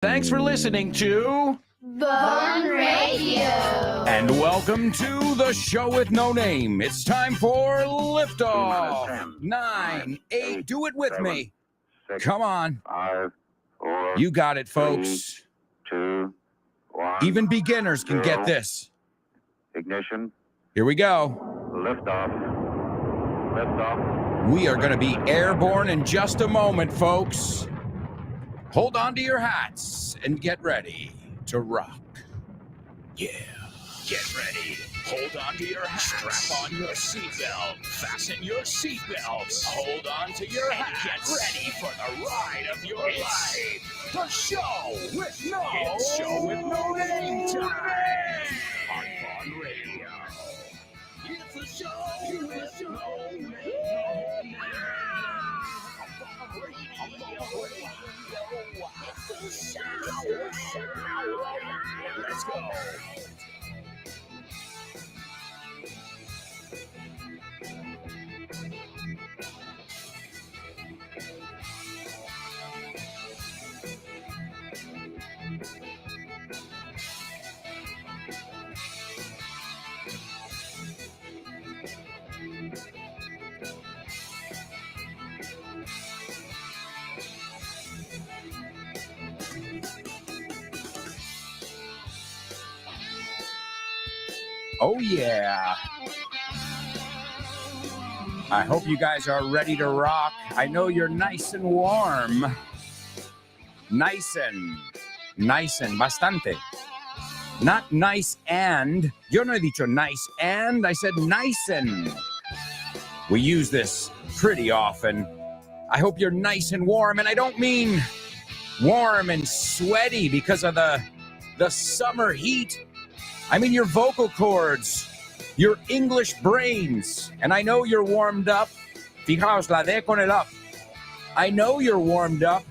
Thanks for listening to Bone Radio. And welcome to the show with no name. It's time for liftoff. 9, 8, do it with me. Come on. 5, 4, You got it, folks. 2, 1. Even beginners can get this. Ignition. Here we go. Liftoff. Liftoff. We are going to be airborne in just a moment, folks. Hold on to your hats and get ready to rock. Yeah, get ready. Hold on to your hats. Strap on your seatbelt. Fasten your seatbelts. Hold on to your hats. Get ready for the ride of your life. The show with no name time. On Fun Radio. It's a show with no name. Let's go. Oh, yeah. I hope you guys are ready to rock. I know you're nice and warm. Nice and, bastante. Not nice and. Yo no he dicho nice and, I said nice and. We use this pretty often. I hope you're nice and warm, and I don't mean warm and sweaty because of the summer heat. I mean your vocal cords, your English brains, and I know you're warmed up. Fijaos, la de con el up. I know you're warmed up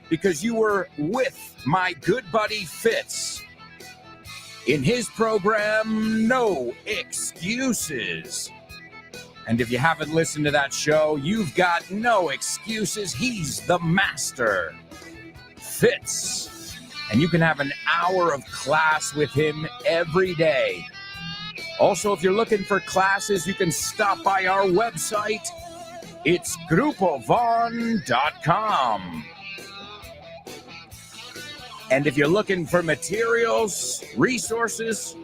because you were with my good buddy Fitz in his program, No Excuses. And if you haven't listened to that show, you've got no excuses. He's the master, Fitz. And you can have an hour of class with him every day. Also, if you're looking for classes, you can stop by our website. It's grupovon.com. And if you're looking for materials, resources,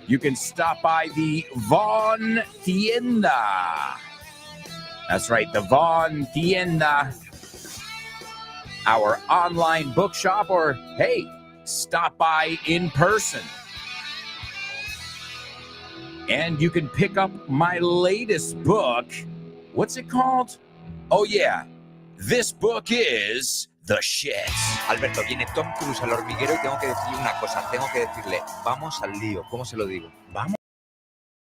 you can stop by the Von Tienda. That's right, the Von Tienda. Our online bookshop, or hey, stop by in person. And you can pick up my latest book. What's it called? Oh yeah, this book is The Shit. Alberto, viene Tom Cruise al hormiguero y tengo que decirle una cosa. Tengo que decirle, vamos al lío. ¿Cómo se lo digo? Vamos.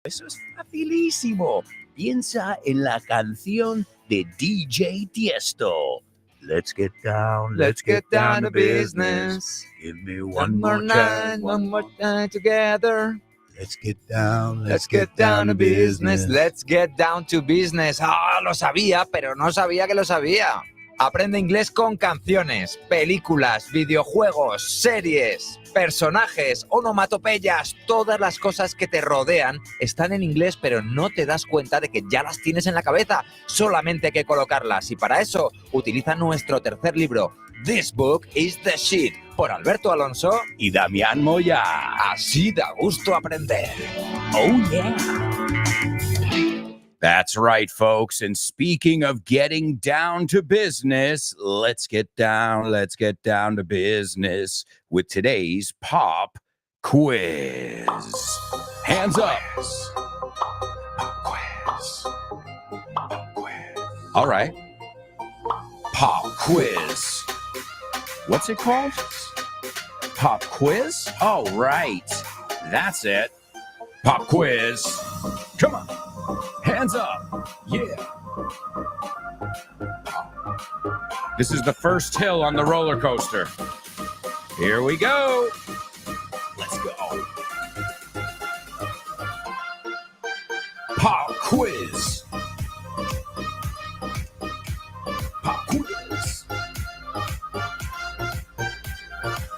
Eso es facilísimo. Piensa en la canción de DJ Tiesto. Let's get down to business. Give me One more night together. Let's get down to business. Let's get down to business. Ah, lo sabía, pero no sabía que lo sabía. Aprende inglés con canciones, películas, videojuegos, series, personajes, onomatopeyas. Todas las cosas que te rodean están en inglés, pero no te das cuenta de que ya las tienes en la cabeza. Solamente hay que colocarlas. Y para eso, utiliza nuestro tercer libro, This Book is the Shit, por Alberto Alonso y Damián Moya. Así da gusto aprender. Oh, yeah. That's right, folks. And speaking of getting down to business, let's get down to business with today's pop quiz. Hands up. Pop quiz. Pop quiz. All right. Pop quiz. What's it called? Pop quiz? Oh, right. That's it. Pop quiz. Come on. Hands up. Yeah. This is the first hill on the roller coaster. Here we go. Let's go. Pop quiz. Pop quiz.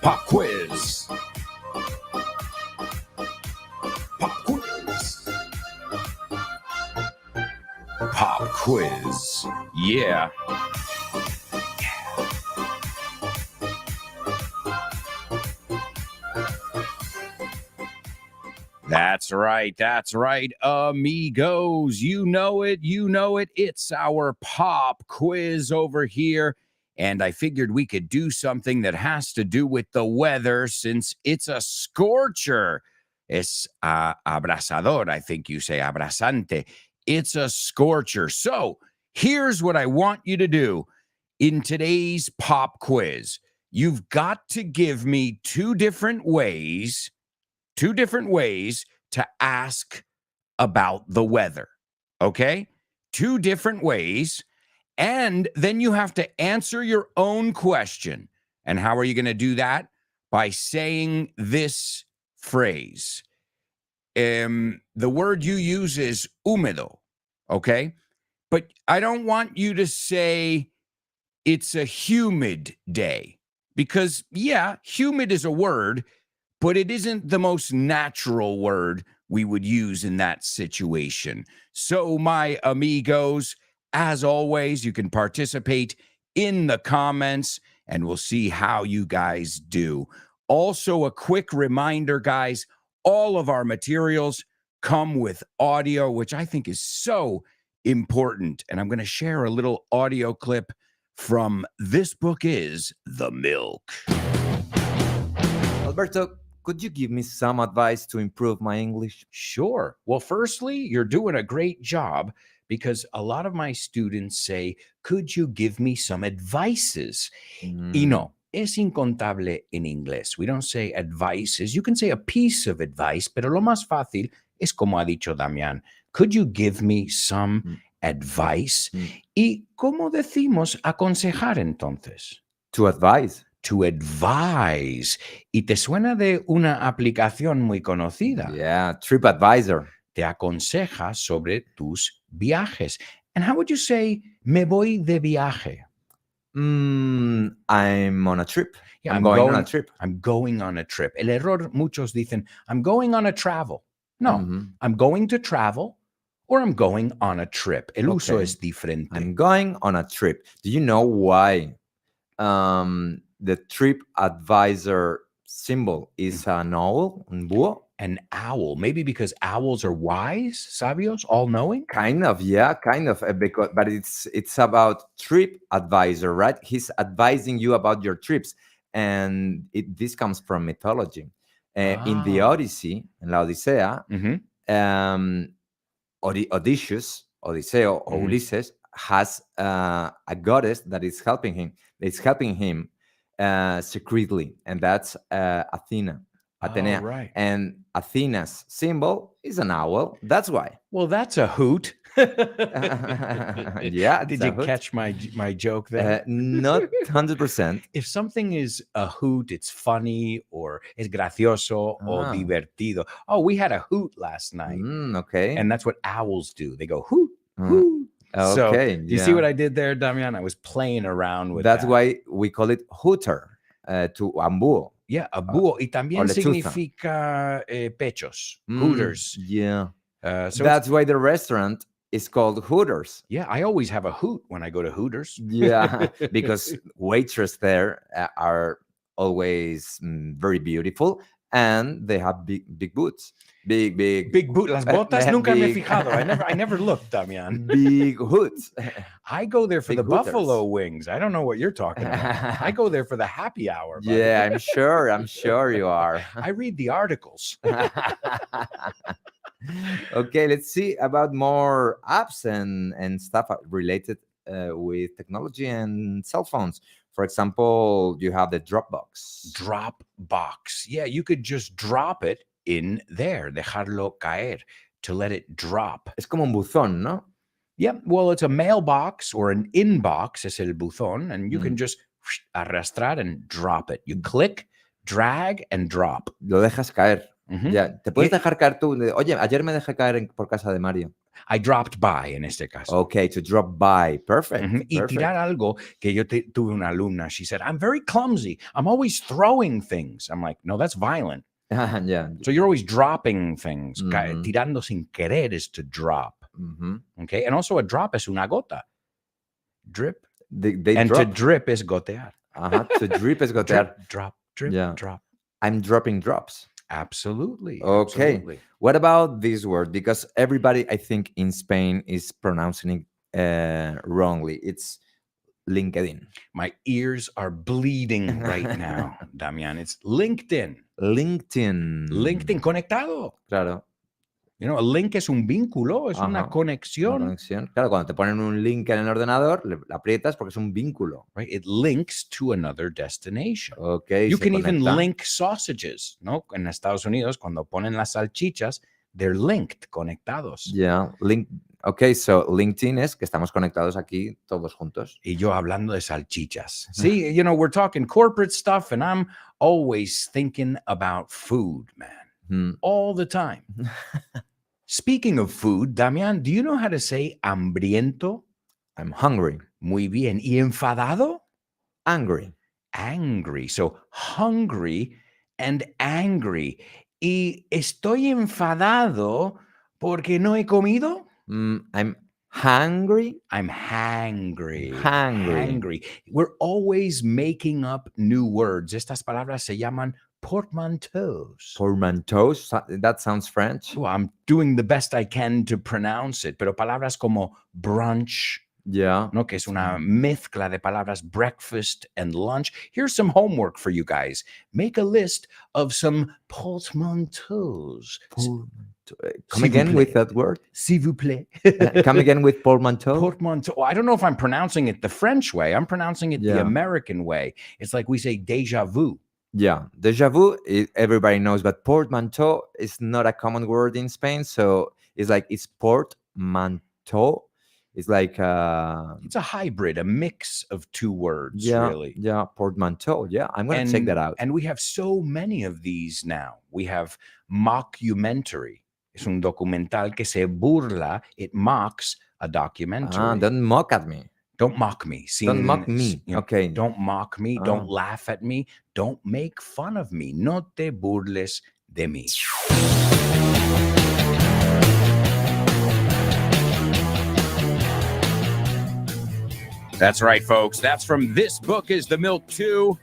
Pop quiz. Pop quiz. Pop quiz. Yeah. That's right. That's right, amigos. You know it. You know it. It's our pop quiz over here. And I figured we could do something that has to do with the weather since it's a scorcher. Es abrasador. I think you say abrasante. It's a scorcher. So here's what I want you to do in today's pop quiz. You've got to give me two different ways to ask about the weather, okay? Two different ways, and then you have to answer your own question. And how are you going to do that? By saying this phrase. The word you use is húmedo, okay? But I don't want you to say it's a humid day because, yeah, humid is a word, but it isn't the most natural word we would use in that situation. So, my amigos, as always, you can participate in the comments and we'll see how you guys do. Also, a quick reminder, guys, all of our materials come with audio, which I think is so important. And I'm going to share a little audio clip from This Book Is the Milk. Alberto, could you give me some advice to improve my English? Sure. Well, firstly, you're doing a great job because a lot of my students say, could you give me some advices? Y no, es incontable en inglés. We don't say advices. You can say a piece of advice, pero lo más fácil es como ha dicho Damián. Could you give me some advice? ¿Y cómo decimos aconsejar entonces? To advise. To advise. Y te suena de una aplicación muy conocida. Yeah, TripAdvisor. Te aconseja sobre tus viajes. And how would you say, me voy de viaje? I'm on a trip. Yeah, I'm going on a trip. I'm going on a trip. El error, muchos dicen, I'm going on a travel. No, I'm going to travel or I'm going on a trip. El uso es diferente. I'm going on a trip. Do you know why the TripAdvisor symbol is an owl, un búho? An owl, maybe because owls are wise, sabios, all-knowing? Kind of, yeah, kind of. But it's about TripAdvisor, right? He's advising you about your trips. And this comes from mythology. In the Odyssey, en la Odisea, Odysseus, Odiseo, or Ulysses, has a goddess that is helping him. It's helping him secretly, and that's Athena. Atenea. Right. And Athena's symbol is an owl. That's why. Well, that's a hoot. Yeah. Did you catch my joke there? Not 100%. If something is a hoot, it's funny or es gracioso or divertido. Oh, we had a hoot last night. Okay. And that's what owls do. They go hoot, hoot. Okay. So, do you see what I did there, Damian? I was playing around with That's that. why we call it hooter, to búho. Yeah, a búho. Y también significa pechos, hooters. Yeah. So that's why the restaurant is called Hooters. Yeah, I always have a hoot when I go to Hooters. Yeah, because waitresses there are always very beautiful and they have big boots. Big boot. Las botas nunca me he fijado. I never looked, Damian. Big hoods. I go there for big the hooters. buffalo wings. I don't know what you're talking about. I go there for the happy hour. Buddy. Yeah, I'm sure you are. I read the articles. Okay, let's see about more apps and stuff related with technology and cell phones. For example, you have the Dropbox. Dropbox. Yeah, you could just drop it in there, dejarlo caer, to let it drop. Es como un buzón, ¿no? Yeah, well, it's a mailbox or an inbox, es el buzón, and you can just arrastrar and drop it. You click, drag, and drop. Lo dejas caer. Ya, te puedes dejar caer tú. Oye, ayer me dejé caer por casa de Mario. I dropped by en este caso. Okay, to drop by. Perfect. Y Perfect. tirar algo que yo tuve una alumna. She said, I'm very clumsy. I'm always throwing things. I'm like, no, that's violent. Yeah. So you're always dropping things. Mhm. Tirando sin querer is to drop. Mhm. Okay. And also a drop es una gota. Drip. They And drop. to drip is gotear. To drip is gotear. Drip, drip, Yeah. drop. I'm dropping drops. Absolutely. Okay. Absolutely. What about this word? Because everybody, I think, in Spain is pronouncing it wrongly. It's LinkedIn. My ears are bleeding right now, Damian. It's LinkedIn. LinkedIn. LinkedIn conectado. Claro. You know, a link es un vínculo, es una Ajá. conexión. Una conexión. Claro, cuando te ponen un link en el ordenador, le aprietas porque es un vínculo. Right? It links to another destination. Okay. You se can even conecta. link sausages, ¿no? En Estados Unidos, cuando ponen las salchichas, they're linked, conectados. Yeah. Okay, so LinkedIn es que estamos conectados aquí todos juntos. Y yo hablando de salchichas. See, you know, we're talking corporate stuff, and I'm always thinking about food, man. All the time. Speaking of food, Damián, do you know how to say hambriento? I'm hungry. Muy bien. ¿Y enfadado? Angry. Angry. So hungry and angry. ¿Y estoy enfadado porque no he comido? I'm hungry. I'm hangry. Hangry. We're always making up new words. Estas palabras se llaman portmanteaus. Portmanteaus. That sounds French. Well, I'm doing the best I can to pronounce it, pero palabras como brunch, Yeah. ¿no? Que es una mezcla de palabras breakfast and lunch. Here's some homework for you guys. Make a list of some portmanteaus. Come again with that word. S'il vous plaît. Come again with portmanteau. Portmanteau. I don't know if I'm pronouncing it the French way. I'm pronouncing it the Yeah. American way. It's like we say déjà vu. Yeah, déjà vu, everybody knows, but portmanteau is not a common word in Spain. So it's portmanteau. It's like It's a hybrid, a mix of two words, yeah, really. Yeah, portmanteau. Yeah, I'm going to check that out. And we have so many of these now. We have mockumentary. Es un documental que se burla. It mocks a documentary. Don't mock at me. Don't mock me. Don't mock me. You know, Okay. Don't mock me. Don't laugh at me. Don't make fun of me. No te burles de mí. That's right, folks. That's from This Book is the Milk Too.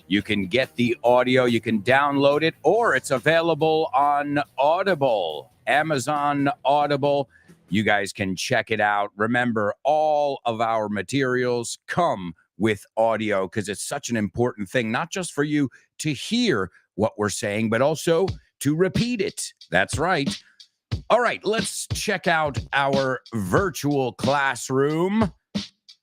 You can get the audio, you can download it, or it's available on Audible, Amazon Audible. You guys can check it out. Remember, all of our materials come with audio because it's such an important thing, not just for you to hear what we're saying, but also to repeat it. That's right. All right, let's check out our virtual classroom.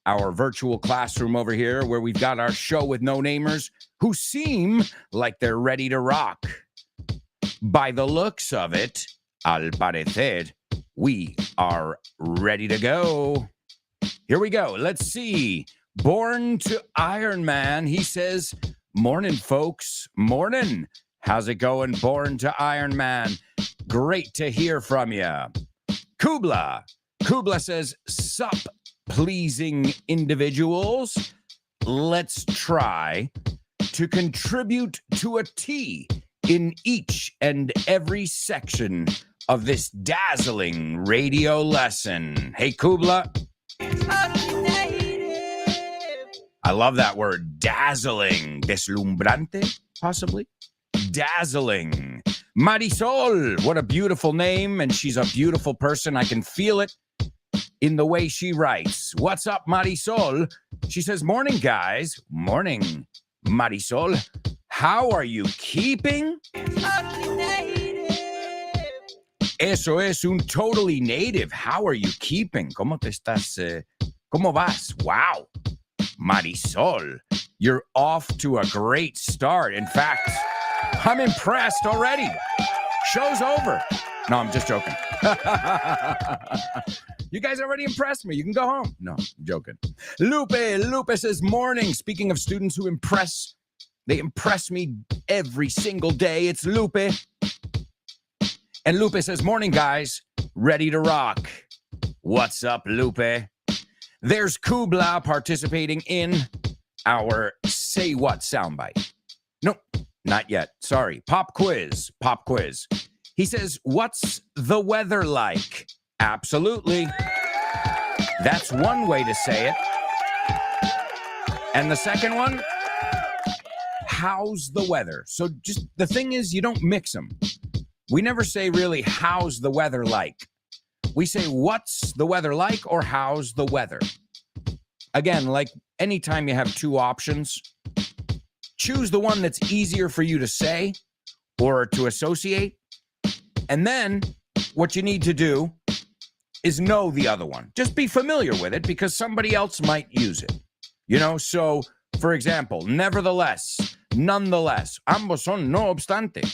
Our virtual classroom over here where we've got our show with no-namers who seem like they're ready to rock. By the looks of it, al parecer, we are ready to go. Here we go. Let's see. Born to Iron Man, he says, morning, folks. Morning. How's it going, Born to Iron Man? Great to hear from you. Kubla. Kubla says, sup, pleasing individuals. Let's try to contribute to a T in each and every section of this dazzling radio lesson. Hey, Kubla. I love that word, dazzling. Deslumbrante, possibly? Dazzling. Marisol, what a beautiful name, and she's a beautiful person. I can feel it in the way she writes. What's up, Marisol? She says, morning, guys. Morning, Marisol. How are you keeping? Eso es un totally native. How are you keeping? ¿Cómo te estás? ¿Cómo vas? Wow. Marisol, you're off to a great start. In fact, I'm impressed already. Show's over. No, I'm just joking. You guys already impressed me. You can go home. No, I'm joking. Lupe says, morning. Speaking of students who impress, they impress me every single day. It's Lupe. And Lupe says, morning, guys. Ready to rock. What's up, Lupe? There's Kubla participating in our Say What soundbite. No, not yet. Sorry. Pop quiz. He says, what's the weather like? Absolutely. That's one way to say it. And the second one, how's the weather? So just the thing is, you don't mix them. We never say really, how's the weather like? We say, what's the weather like, or how's the weather? Again, like anytime you have two options, choose the one that's easier for you to say or to associate. And then what you need to do is know the other one. Just be familiar with it because somebody else might use it. You know, so for example, nevertheless, nonetheless, ambos son no obstante.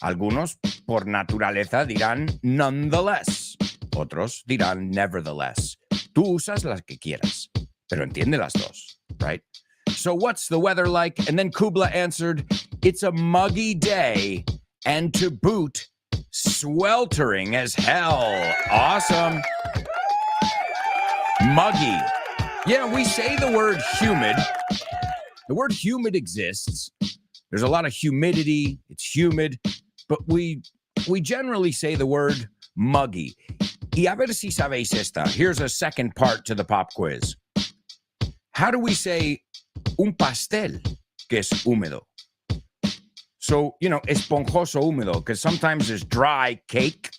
Algunos por naturaleza dirán nonetheless. Otros dirán nevertheless. Tú usas las que quieras, pero entiende las dos, right? So what's the weather like? And then Kubla answered, it's a muggy day and to boot, sweltering as hell. Awesome. Muggy. Yeah, we say the word humid. The word humid exists. There's a lot of humidity. It's humid. But we generally say the word muggy. Y a ver si sabéis esta. Here's a second part to the pop quiz. How do we say un pastel que es húmedo? So, you know, esponjoso húmedo, because sometimes there's dry cake.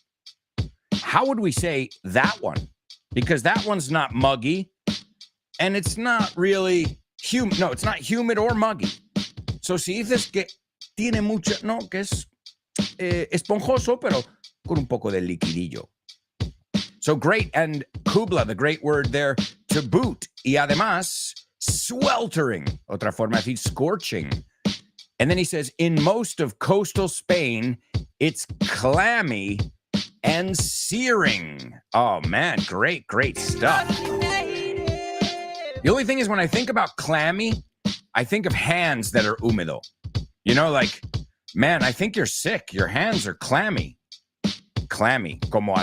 How would we say that one? Because that one's not muggy, and it's not really humid. No, it's not humid or muggy. So si dices que tiene mucha, no, que es esponjoso, pero con un poco de liquidillo. So great, and Kubla, the great word there, to boot. Y además, sweltering. Otra forma de decir scorching. And then he says, in most of coastal Spain, it's clammy and searing. Oh, man, great stuff. The only thing is when I think about clammy, I think of hands that are húmedo. You know, like, man, I think you're sick. Your hands are clammy. Clammy, como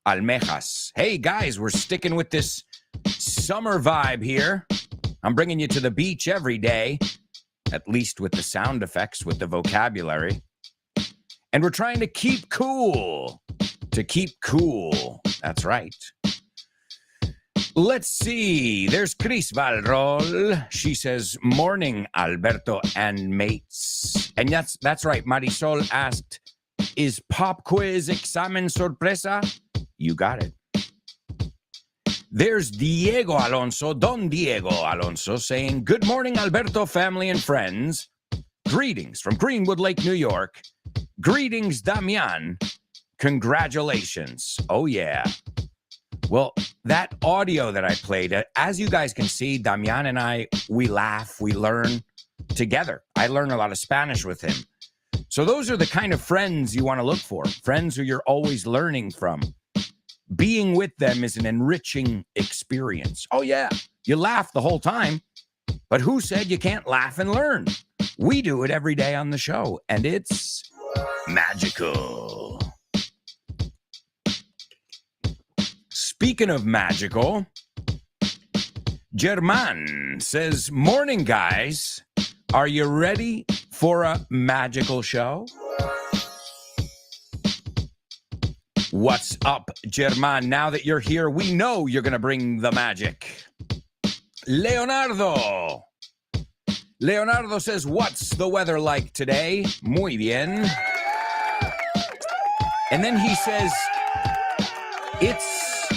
almejas. Hey, guys, we're sticking with this summer vibe here. I'm bringing you to the beach every day, at least with the sound effects, with the vocabulary. And we're trying to keep cool. That's right. Let's see. There's Chris Valrol. She says, morning, Alberto and mates. And that's right. Marisol asked, is pop quiz examen sorpresa? You got it. There's Diego Alonso, Don Diego Alonso, saying, good morning, Alberto, family, and friends. Greetings from Greenwood Lake, New York. Greetings, Damian. Congratulations. Oh, yeah. Well, that audio that I played, as you guys can see, Damian and I, we laugh, we learn together. I learn a lot of Spanish with him. So those are the kind of friends you want to look for, friends who you're always learning from. Being with them is an enriching experience. Oh, yeah, you laugh the whole time, but who said you can't laugh and learn? We do it every day on the show, and it's magical. Speaking of magical, German says, morning, guys. Are you ready for a magical show? What's up, German? Now that you're here, we know you're going to bring the magic. Leonardo says, what's the weather like today? Muy bien. And then he says, it's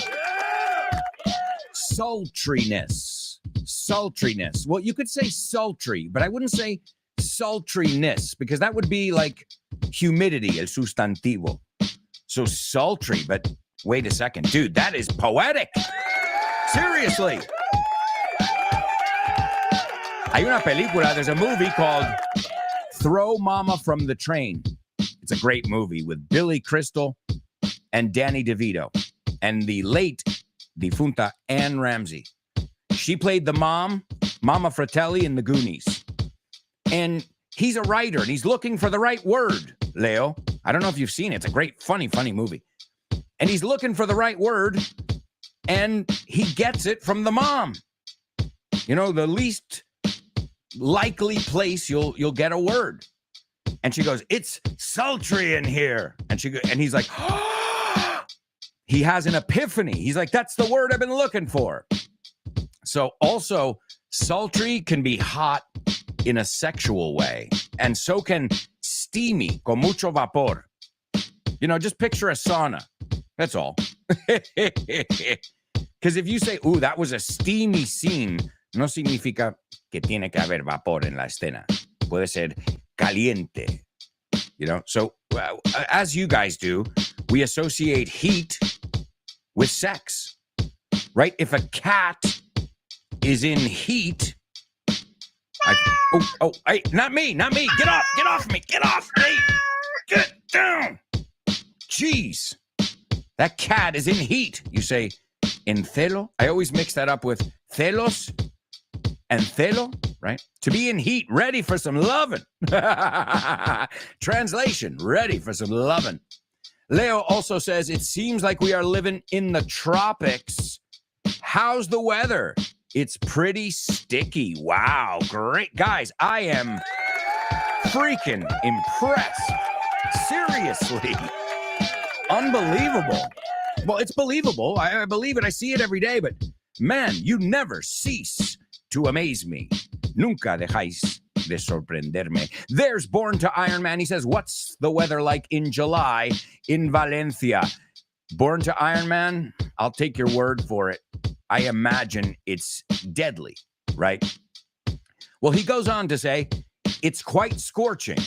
sultriness. Well, you could say sultry, but I wouldn't say sultriness because that would be like humidity, el sustantivo. So sultry, but wait a second. Dude, that is poetic. Seriously. Hay una película, there's a movie called Throw Mama from the Train. It's a great movie with Billy Crystal and Danny DeVito and the late defunta Anne Ramsey. She played the mom, Mama Fratelli in The Goonies. And he's a writer and he's looking for the right word, Leo. I don't know if you've seen it. It's a great, funny movie. And he's looking for the right word. and he gets it from the mom. You know, the least likely place you'll get a word. And she goes, "It's sultry in here." And he's like, he has an epiphany. He's like, "That's the word I've been looking for." So also, sultry can be hot in a sexual way, and so can steamy, con mucho vapor. You know, just picture a sauna. That's all. Because if you say, "Ooh, that was a steamy scene," no significa que tiene que haber vapor en la escena. Puede ser caliente. You know, so as you guys do, we associate heat with sex, right? If a cat is in heat, hey, not me. Get off me. Hey, get down. Jeez, that cat is in heat. You say, en celo. I always mix that up with celos and celo, right? To be in heat, ready for some lovin'. Translation, ready for some lovin'. Leo also says, "It seems like we are living in the tropics. How's the weather?" It's pretty sticky. Wow, great. Guys, I am freaking impressed. Seriously. Unbelievable. Well, it's believable. I believe it. I see it every day. But, man, you never cease to amaze me. Nunca dejáis de sorprenderme. There's Born to Iron Man. He says, "What's the weather like in July in Valencia?" Born to Iron Man, I'll take your word for it. I imagine it's deadly, right? Well, he goes on to say, "It's quite scorching."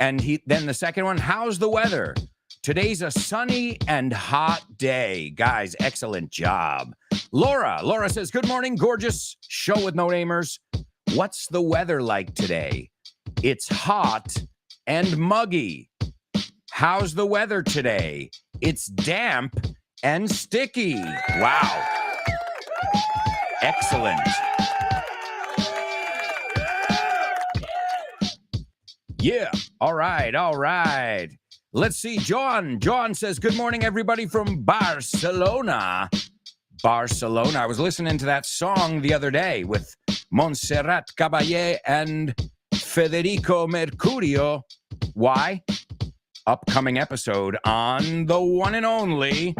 And then the second one, "How's the weather?" Today's a sunny and hot day. Guys, excellent job. Laura says, "Good morning, gorgeous show with no namers. What's the weather like today?" It's hot and muggy. How's the weather today? It's damp and sticky. Wow. Excellent. Yeah. All right. Let's see. John says, "Good morning, everybody from Barcelona." I was listening to that song the other day with Montserrat Caballé and Federico Mercurio. Why? Upcoming episode on the one and only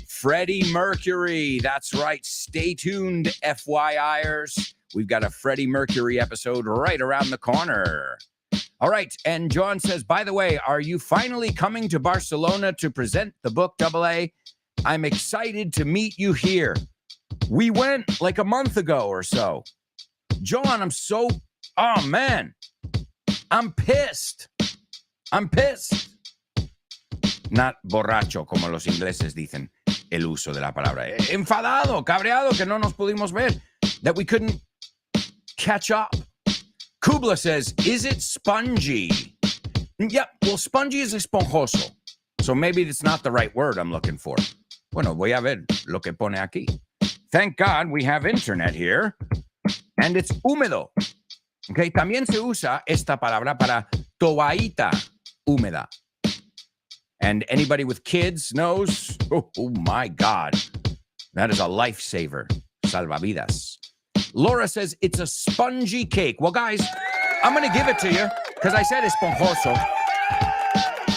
Freddie Mercury. That's right. Stay tuned, FYIers. We've got a Freddie Mercury episode right around the corner. All right. And John says, "By the way, are you finally coming to Barcelona to present the book AA? I'm excited to meet you here. We went like a month ago or so." John, oh man, I'm pissed. Not borracho, como los ingleses dicen. El uso de la palabra. Enfadado, cabreado, que no nos pudimos ver. That we couldn't catch up. Kubla says, "Is it spongy?" Yep, well, spongy is esponjoso. So maybe it's not the right word I'm looking for. Bueno, voy a ver lo que pone aquí. Thank God we have internet here. And it's húmedo. Okay, también se usa esta palabra para toallita húmeda. And anybody with kids knows, oh my God, that is a lifesaver. Salvavidas. Laura says, "It's a spongy cake." Well, guys, I'm going to give it to you because I said esponjoso.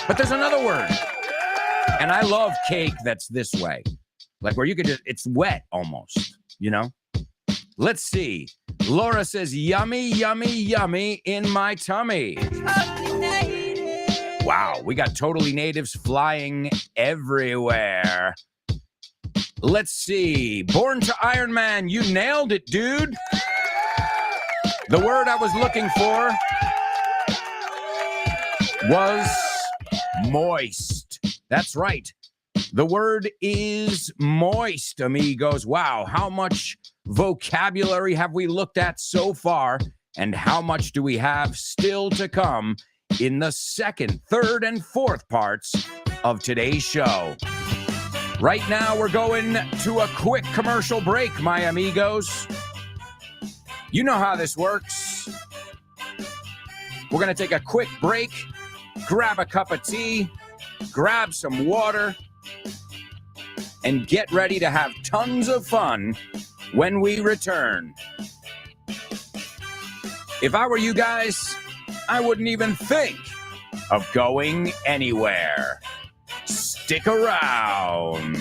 But there's another word. And I love cake that's this way. Like where you could just, it's wet almost, you know? Let's see. Laura says, "Yummy, yummy, yummy in my tummy." Wow, we got totally natives flying everywhere. Let's see. Born to Iron Man, you nailed it, dude. The word I was looking for was moist. That's right. The word is moist, amigos. Wow, how much vocabulary have we looked at so far, and how much do we have still to come in the second, third, and fourth parts of today's show? Right now, we're going to a quick commercial break, my amigos. You know how this works. We're going to take a quick break, grab a cup of tea, grab some water, and get ready to have tons of fun when we return. If I were you guys, I wouldn't even think of going anywhere. Stick around.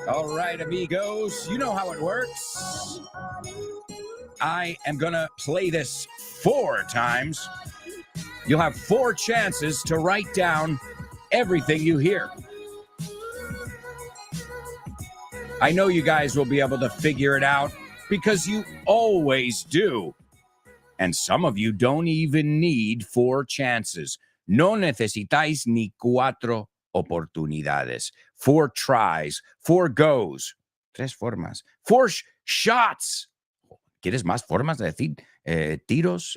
All right, amigos, you know how it works. I am going to play this 4 times. You'll have 4 chances to write down everything you hear. I know you guys will be able to figure it out because you always do. And some of you don't even need 4 chances. No necesitáis ni 4 oportunidades. 4 tries, 4 goes. 3 formas. 4 shots. ¿Quieres más formas de decir tiros,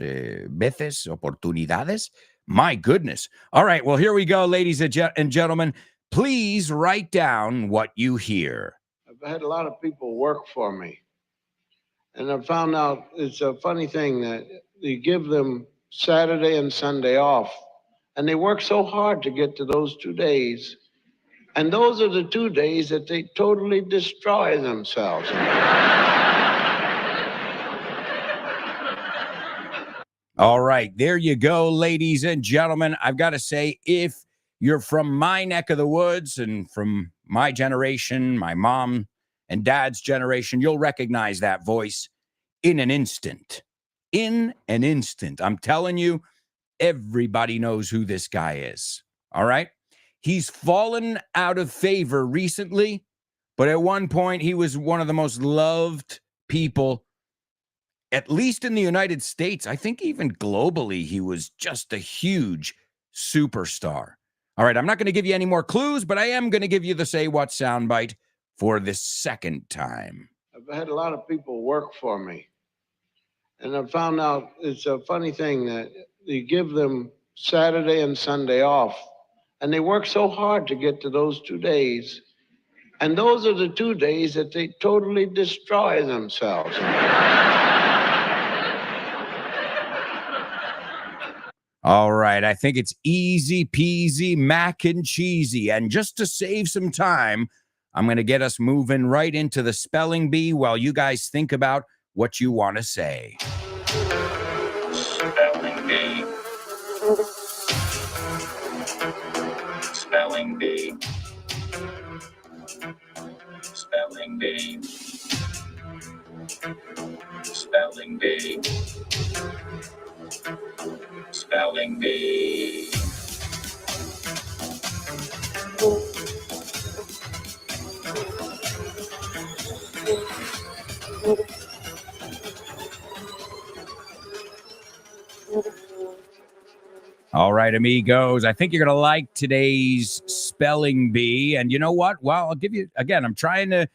veces, oportunidades? My goodness. All right, well, here we go, ladies and gentlemen. Please write down what you hear. I've had a lot of people work for me. And I found out it's a funny thing that you give them Saturday and Sunday off, and they work so hard to get to those 2 days. And those are the 2 days that they totally destroy themselves. All right, there you go, ladies and gentlemen. I've got to say, if you're from my neck of the woods and from my generation, my mom and dad's generation, you'll recognize that voice in an instant. In an instant. I'm telling you, everybody knows who this guy is. All right? He's fallen out of favor recently, but at one point he was one of the most loved people, at least in the United States. I think even globally, he was just a huge superstar. All right, I'm not going to give you any more clues, but I am going to give you the Say What soundbite for the second time. I've had a lot of people work for me. And I found out it's a funny thing that you give them Saturday and Sunday off, and they work so hard to get to those 2 days. And those are the 2 days that they totally destroy themselves. All right, I think it's easy peasy mac and cheesy. And just to save some time, I'm going to get us moving right into the spelling bee while you guys think about what you want to say. Spelling bee. Spelling bee. Spelling bee. Spelling bee. Spelling bee. All right, amigos, I think you're going to like today's spelling bee. And you know what? Well, I'll give you, again, I try to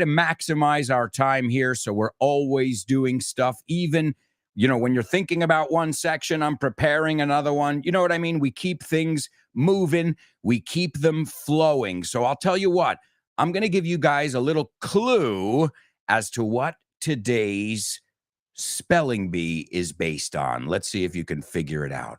maximize our time here. So we're always doing stuff, even, when you're thinking about one section, I'm preparing another one. You know what I mean? We keep things moving. We keep them flowing. So I'll tell you what, I'm going to give you guys a little clue as to what today's spelling bee is based on. Let's see if you can figure it out.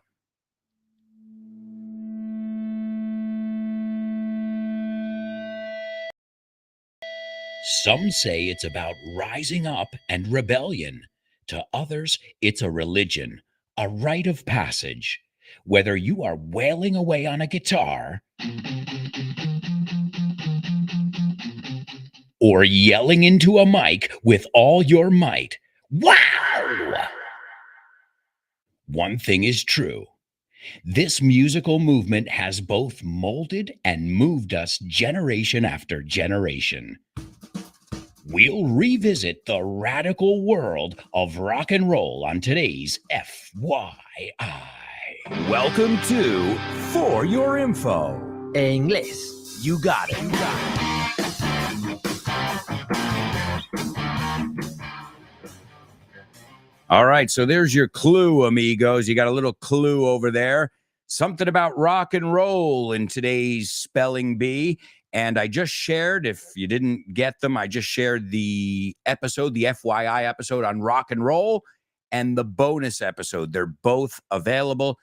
Some say it's about rising up and rebellion. To others, it's a religion, a rite of passage. Whether you are wailing away on a guitar or yelling into a mic with all your might, wow! One thing is true. This musical movement has both molded and moved us generation after generation. We'll revisit the radical world of rock and roll on today's FYI. Welcome to For Your Info. En inglés. You got it. All right, so there's your clue, amigos. You got a little clue over there. Something about rock and roll in today's spelling bee. And I just shared, if you didn't get them, I just shared the episode, the FYI episode on rock and roll and the bonus episode. They're both available.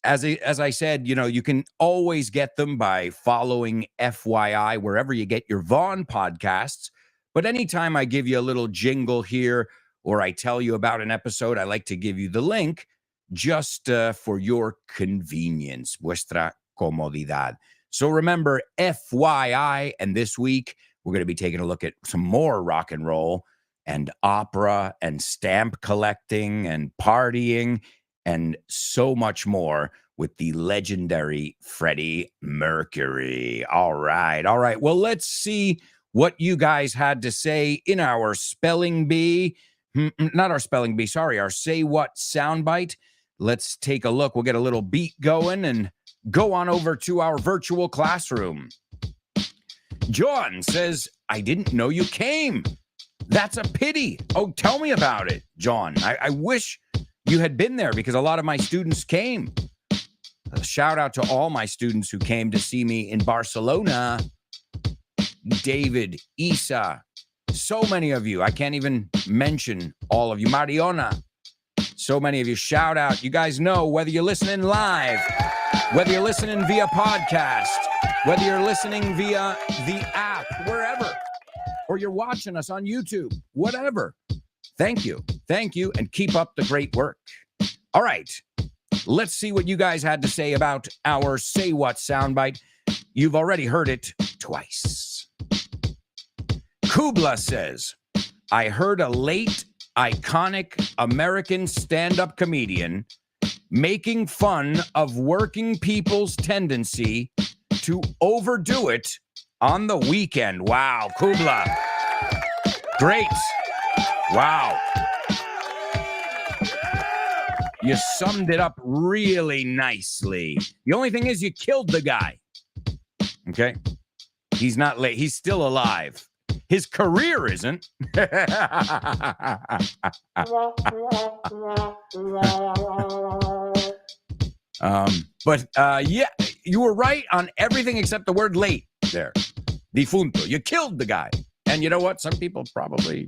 As I said, you can always get them by following FYI wherever you get your Vaughn podcasts. But anytime I give you a little jingle here or I tell you about an episode, I like to give you the link just for your convenience, vuestra comodidad. So remember, FYI, and this week We're going to be taking a look at some more rock and roll and opera and stamp collecting and partying and so much more with the legendary Freddie Mercury. All right. Well, let's see what you guys had to say in our spelling bee. Not our spelling bee, sorry, our Say What soundbite. Let's take a look. We'll get a little beat going and go on over to our virtual classroom. John says, I didn't know you came. That's a pity. Oh, tell me about it, John. I wish you had been there because a lot of my students came. A shout out to all my students who came to see me in Barcelona. David, Isa, so many of you. I can't even mention all of you. Mariona, so many of you. Shout out. You guys know whether you're listening live, whether you're listening via podcast, whether you're listening via the app, wherever, or you're watching us on YouTube, whatever. Thank you. Thank you. And keep up the great work. All right. Let's see what you guys had to say about our Say What soundbite. You've already heard it twice. Kubla says, I heard a late, iconic American stand-up comedian making fun of working people's tendency to overdo it on the weekend. Wow, Kubla. Great. Wow. You summed it up really nicely. The only thing is you killed the guy. Okay? He's not late. He's still alive. His career isn't. Yeah, you were right on everything except the word late there. Difunto. You killed the guy. And you know what? Some people probably,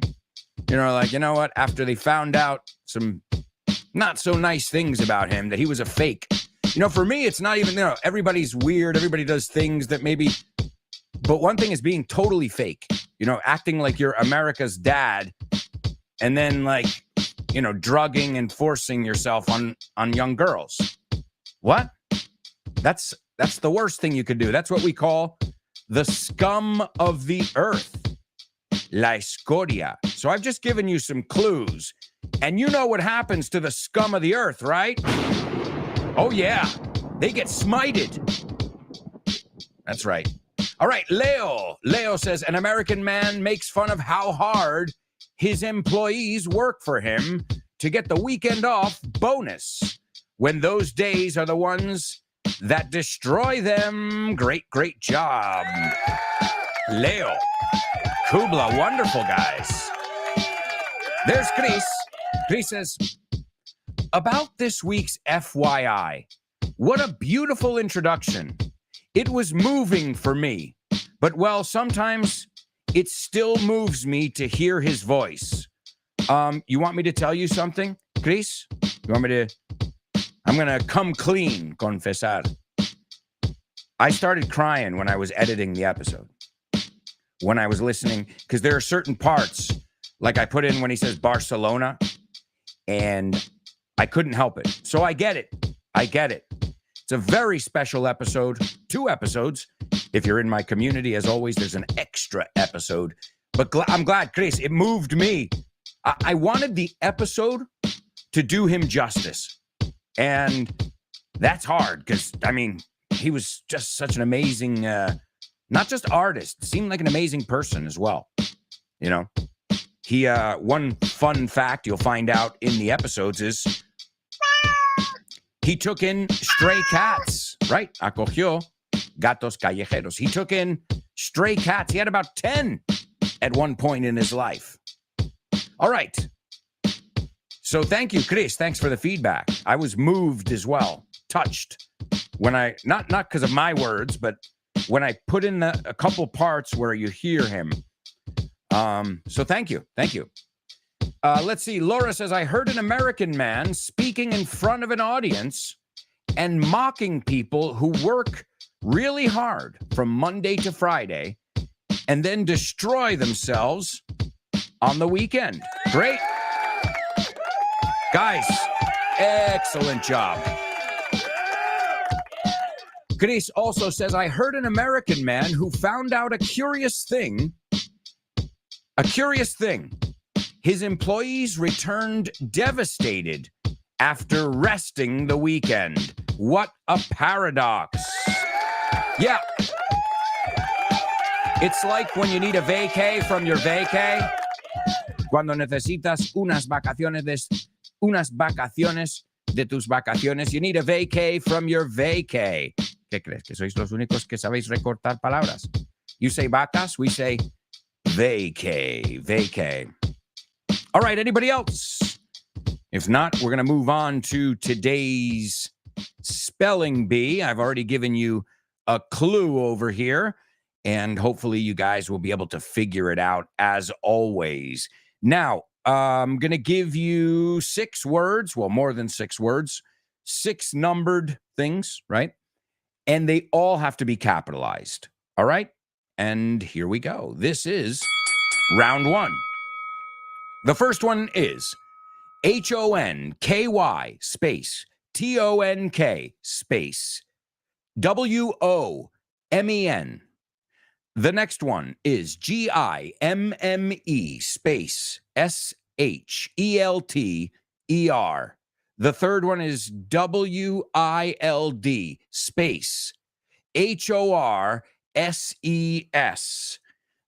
after they found out some not so nice things about him, that he was a fake. For me, it's not even, everybody's weird. Everybody does things that maybe, but one thing is being totally fake, acting like you're America's dad and then drugging and forcing yourself on young girls. What? That's the worst thing you could do. That's what we call the scum of the earth. La escoria. So I've just given you some clues. And you know what happens to the scum of the earth, right? Oh, yeah. They get smited. That's right. All right, Leo. Leo says, an American man makes fun of how hard his employees work for him to get the weekend off bonus when those days are the ones that destroy them. Great, great job. Leo. Kubla, wonderful, guys. There's Chris. Chris says, about this week's FYI, what a beautiful introduction. It was moving for me, but sometimes it still moves me to hear his voice. You want me to tell you something, Chris? You want me to? I'm going to come clean, confesar. I started crying when I was editing the episode. When I was listening, because there are certain parts, like I put in when he says Barcelona, and I couldn't help it. So I get it. It's a very special episode, 2 episodes. If you're in my community, as always, there's an extra episode. But I'm glad, Chris, it moved me. I wanted the episode to do him justice. And that's hard because, he was just such an amazing, not just artist, seemed like an amazing person as well. He, one fun fact you'll find out in the episodes is he took in stray cats, right? Acogió gatos callejeros. He took in stray cats. He had about 10 at one point in his life. All right. So thank you, Chris. Thanks for the feedback. I was moved as well, touched when I, not because of my words, but when I put in a couple parts where you hear him. So thank you. Let's see. Laura says, I heard an American man speaking in front of an audience and mocking people who work really hard from Monday to Friday and then destroy themselves on the weekend. Great. Guys, excellent job. Chris also says, I heard an American man who found out a curious thing A curious thing. His employees returned devastated after resting the weekend. What a paradox. Yeah. It's like when you need a vacay from your vacay. Cuando necesitas unas vacaciones de tus vacaciones. You need a vacay from your vacay. ¿Qué crees? ¿Que sois los únicos que sabéis recortar palabras? You say vacas, we say vacay, vacay. All right, anybody else? If not, we're going to move on to today's spelling bee. I've already given you a clue over here, and hopefully you guys will be able to figure it out as always. Now, I'm going to give you 6 words, well, more than 6 words, 6 numbered things, right? And they all have to be capitalized, all right? And here we go. This is round 1. The first one is HONKY space TONK space WOMEN. The next one is GIMME space SHELTER. The third one is WILD space HORSES.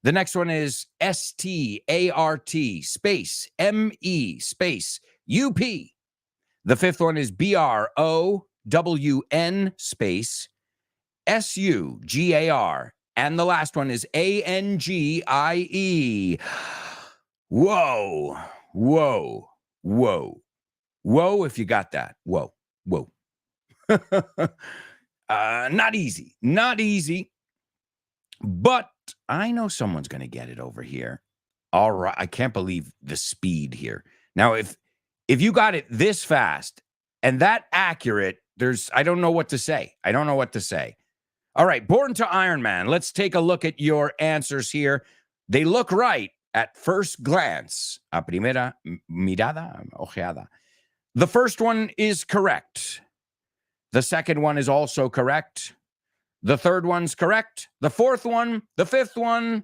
The next one is START space ME space UP. The fifth one is BROWN space SUGAR. And the last one is ANGIE. Whoa, whoa, whoa. Whoa, if you got that. Whoa, whoa. Not easy. Not easy. But I know someone's going to get it over here. All right. I can't believe the speed here. Now, if you got it this fast and that accurate, I don't know what to say. I don't know what to say. All right. Born to Iron Man. Let's take a look at your answers here. They look right at first glance. A primera mirada, ojeada. The first one is correct. The second one is also correct. The third one's correct. The fourth one, the fifth one.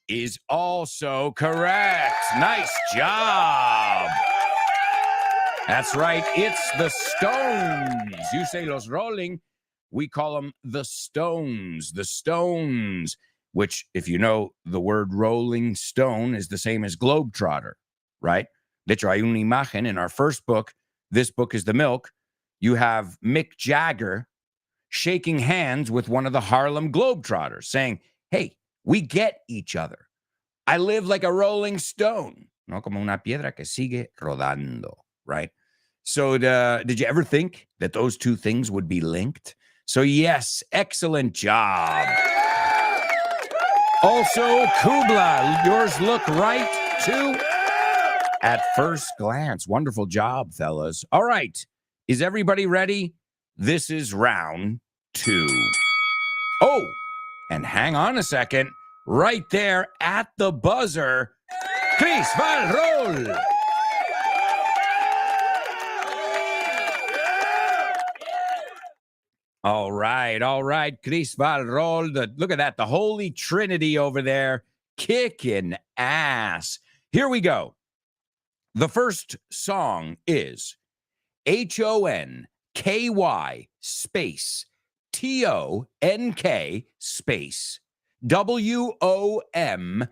Is also correct. Nice job. That's right. It's the Stones. You say los rolling. We call them the Stones. The Stones. Which, if you know, the word Rolling Stone is the same as Globetrotter, right? De hecho, hay una imagen in our first book. This book is The Milk. You have Mick Jagger shaking hands with one of the Harlem Globetrotters, saying, hey, we get each other. I live like a rolling stone, no como una piedra que sigue rodando, right? So did you ever think that those two things would be linked? So yes, excellent job. Also, Kubla, yours look right too at first glance. Wonderful job, fellas. All right. Is everybody ready? This is round 2. Oh, and hang on a second. Right there at the buzzer, Chris Valrol. All right, Chris Valrol. Look at that, the Holy Trinity over there, kicking ass. Here we go. The first song is HONKY space TONK space WOMEN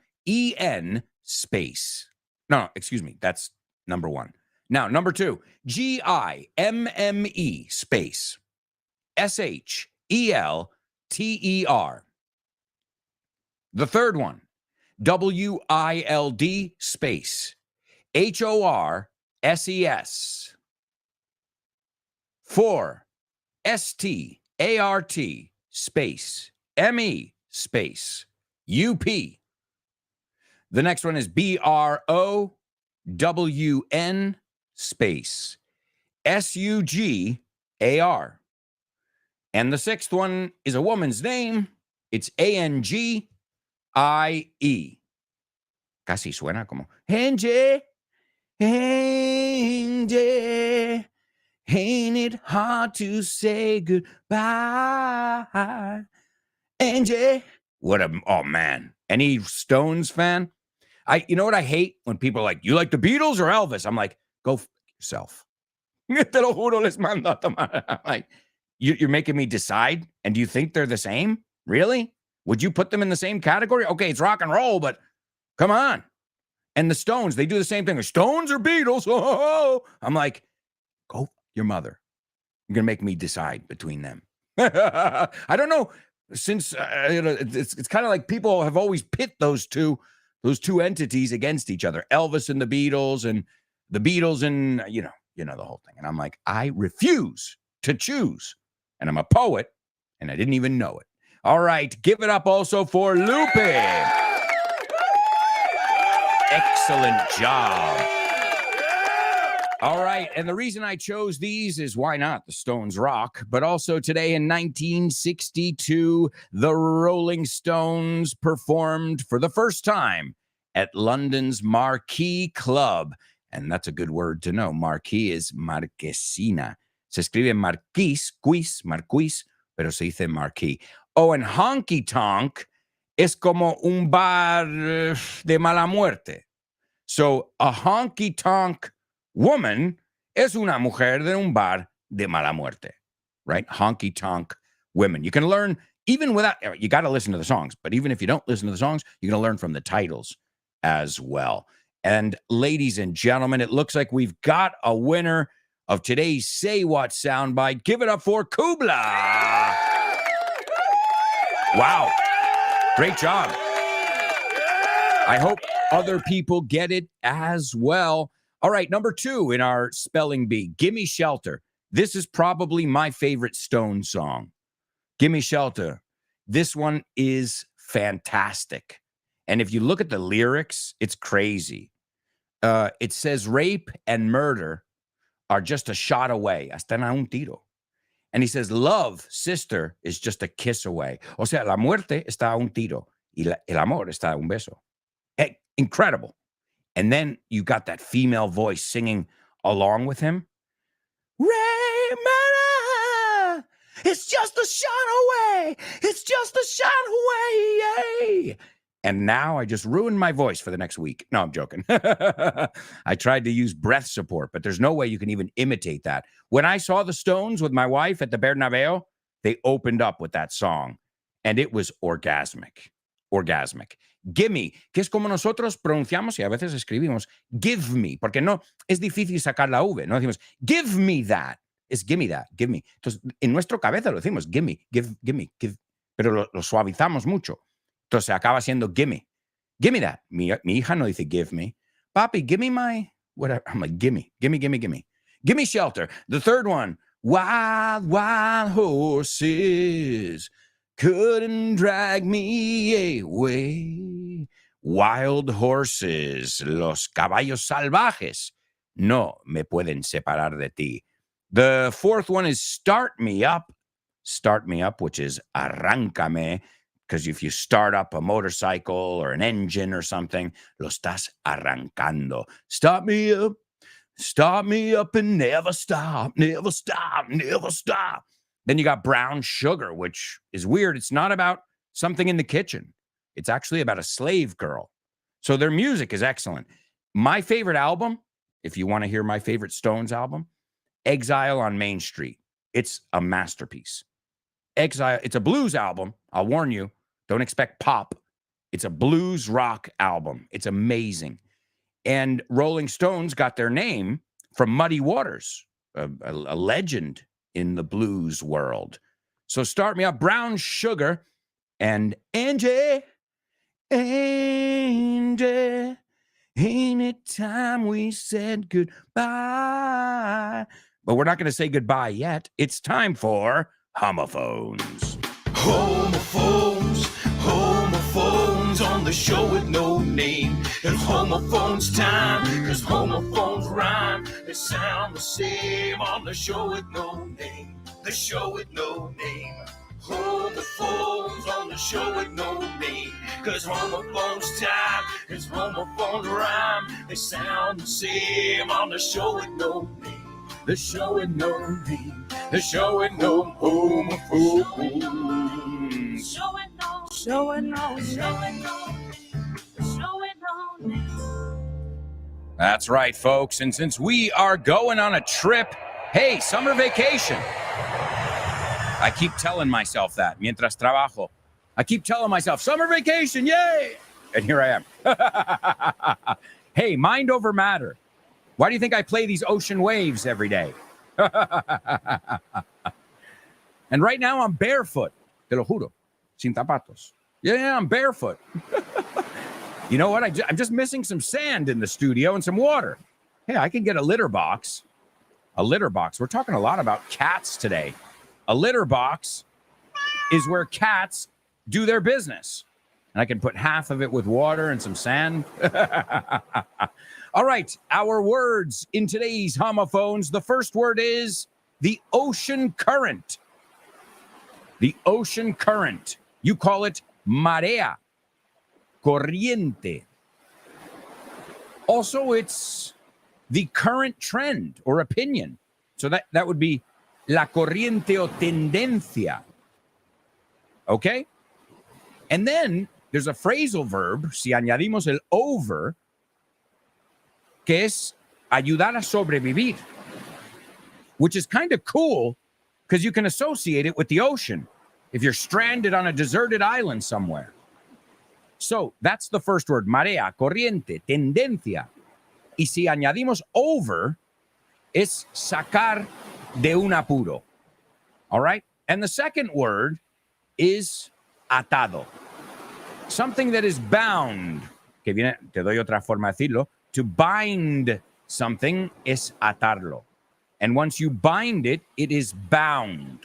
space. No, excuse me. That's number 1. Now, number 2, GIMME space SHELTER. The third one, WILD space HORSES. 4, START space ME space UP. The next one is BROWN space SUGAR. And the sixth one is a woman's name. It's ANGIE. Casi suena como Angie, Angie, Ain't it hard to say goodbye? Angie. Oh man. Any Stones fan? You know what I hate? When people are like, you like the Beatles or Elvis? I'm like, go f yourself. Te lo juro, les mando a tomar. I'm like, you're making me decide? And do you think they're the same? Really? Would you put them in the same category? Okay, it's rock and roll, but come on. And the Stones, they do the same thing. Stones or Beatles? Oh, I'm like, go f your mother. You're going to make me decide between them. I don't know. Since it's kind of like people have always pit those two entities against each other. Elvis and the Beatles and you know the whole thing. And I'm like, I refuse to choose. And I'm a poet, and I didn't even know it. All right, give it up also for Lupe. Excellent job. All right, and the reason I chose these is why not? The Stones rock. But also today in 1962, the Rolling Stones performed for the first time at London's Marquee Club. And that's a good word to know. Marquee is marquesina. Se escribe marquís, marquís, pero se dice marquee. Oh, and honky tonk es como un bar de mala muerte. So a honky tonk woman es una mujer de un bar de mala muerte, right? Honky tonk women. You can learn even without, you got to listen to the songs, but even if you don't listen to the songs, you're going to learn from the titles as well. And ladies and gentlemen, it looks like we've got a winner of today's Say What soundbite. Give it up for Kubla. Wow. Great job. I hope other people get it as well. All right, number 2 in our spelling bee, Gimme Shelter. This is probably my favorite Stone song. Gimme Shelter. This one is fantastic. And if you look at the lyrics, it's crazy. It says rape and murder are just a shot away. Hasta a un tiro. And he says, love, sister, is just a kiss away. O sea, la muerte está a un tiro. Y el amor está a un beso. Hey, incredible. And then you got that female voice singing along with him. Rape, murder, it's just a shot away. It's just a shot away. Yay. And now I just ruined my voice for the next week. No, I'm joking. I tried to use breath support, but there's no way you can even imitate that. When I saw the Stones with my wife at the Bernabeu, they opened up with that song, and it was orgasmic. Orgasmic. Gimme, que es como nosotros pronunciamos y a veces escribimos give me, porque no es difícil sacar la V. No decimos give me that. Es give me that, give me. Entonces, en nuestra cabeza lo decimos give me, pero lo suavizamos mucho. Entonces acaba siendo gimme. Gimme that. Mi hija no dice give me. Papi, give me my whatever. I'm like, gimme. Gimme shelter. The third one. Wild, wild horses couldn't drag me away. Wild horses, los caballos salvajes, no me pueden separar de ti. The fourth one is start me up. Start me up, which is arráncame. Because if you start up a motorcycle or an engine or something, lo estás arrancando. Start me up and never stop, never stop, never stop. Then you got Brown Sugar, which is weird. It's not about something in the kitchen. It's actually about a slave girl. So their music is excellent. My favorite album, if you want to hear my favorite Stones album, Exile on Main Street. It's a masterpiece. Exile, it's a blues album. I'll warn you, don't expect pop. It's a blues rock album. It's amazing. And Rolling Stones got their name from Muddy Waters, a legend in the blues world. So start me up, Brown Sugar, and Angie, ain't it time we said goodbye? But we're not going to say goodbye yet. It's time for Homophones. Homophones on the show with no name. It's homophones time, cause homophones rhyme. They sound the same on the show with no name. The show with no name. Homophones on the show with no name. Cause homophones time, cause homophones rhyme. They sound the same on the show with no name. The show with no name. The show with no homophones. That's right, folks. And since we are going on a trip, hey, summer vacation. I keep telling myself that mientras trabajo. I keep telling myself, summer vacation, yay! And here I am. Hey, mind over matter. Why do you think I play these ocean waves every day? And right now I'm barefoot. Te lo juro. Sin zapatos. Yeah, I'm barefoot. You know what? I'm just missing some sand in the studio and some water. Hey, I can get a litter box. A litter box. We're talking a lot about cats today. A litter box is where cats do their business. And I can put half of it with water and some sand. All right, our words in today's homophones. The first word is the ocean current. The ocean current. You call it marea, corriente. Also, it's the current trend or opinion. So that would be la corriente o tendencia. Okay? And then there's a phrasal verb, si añadimos el over, que es ayudar a sobrevivir, which is kind of cool because you can associate it with the ocean if you're stranded on a deserted island somewhere. So that's the first word, marea, corriente, tendencia. Y si añadimos over, es sacar de un apuro. All right? And the second word is atado. Something that is bound. Que viene, te doy otra forma de decirlo. To bind something es atarlo. And once you bind it, it is bound.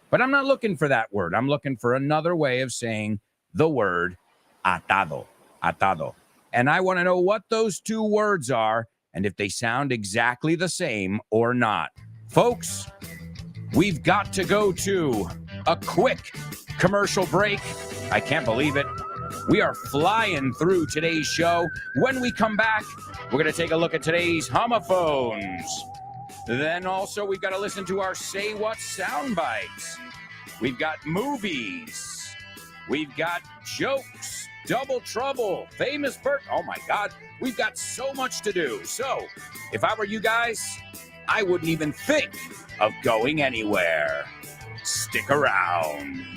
But I'm not looking for that word. I'm looking for another way of saying the word atado. Atado. And I want to know what those two words are and if they sound exactly the same or not. Folks, we've got to go to a quick commercial break. I can't believe it. We are flying through today's show. When we come back, we're going to take a look at today's homophones. Then also, we've got to listen to our Say What sound bites. We've got movies. We've got jokes. Double Trouble. Famous Bert. Oh, my God. We've got so much to do. So, if I were you guys, I wouldn't even think of going anywhere. Stick around.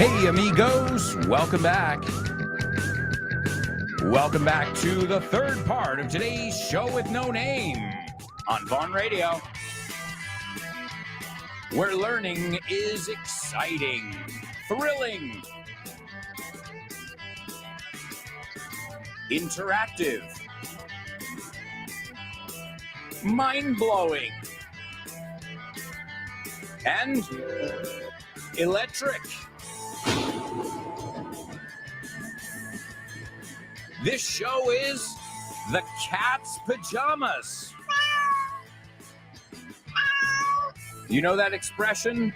Hey, amigos, welcome back. Welcome back to the third part of today's show with no name on Vaughn Radio, where learning is exciting, thrilling, interactive, mind-blowing, and electric. This show is The Cat's Pajamas. You know that expression?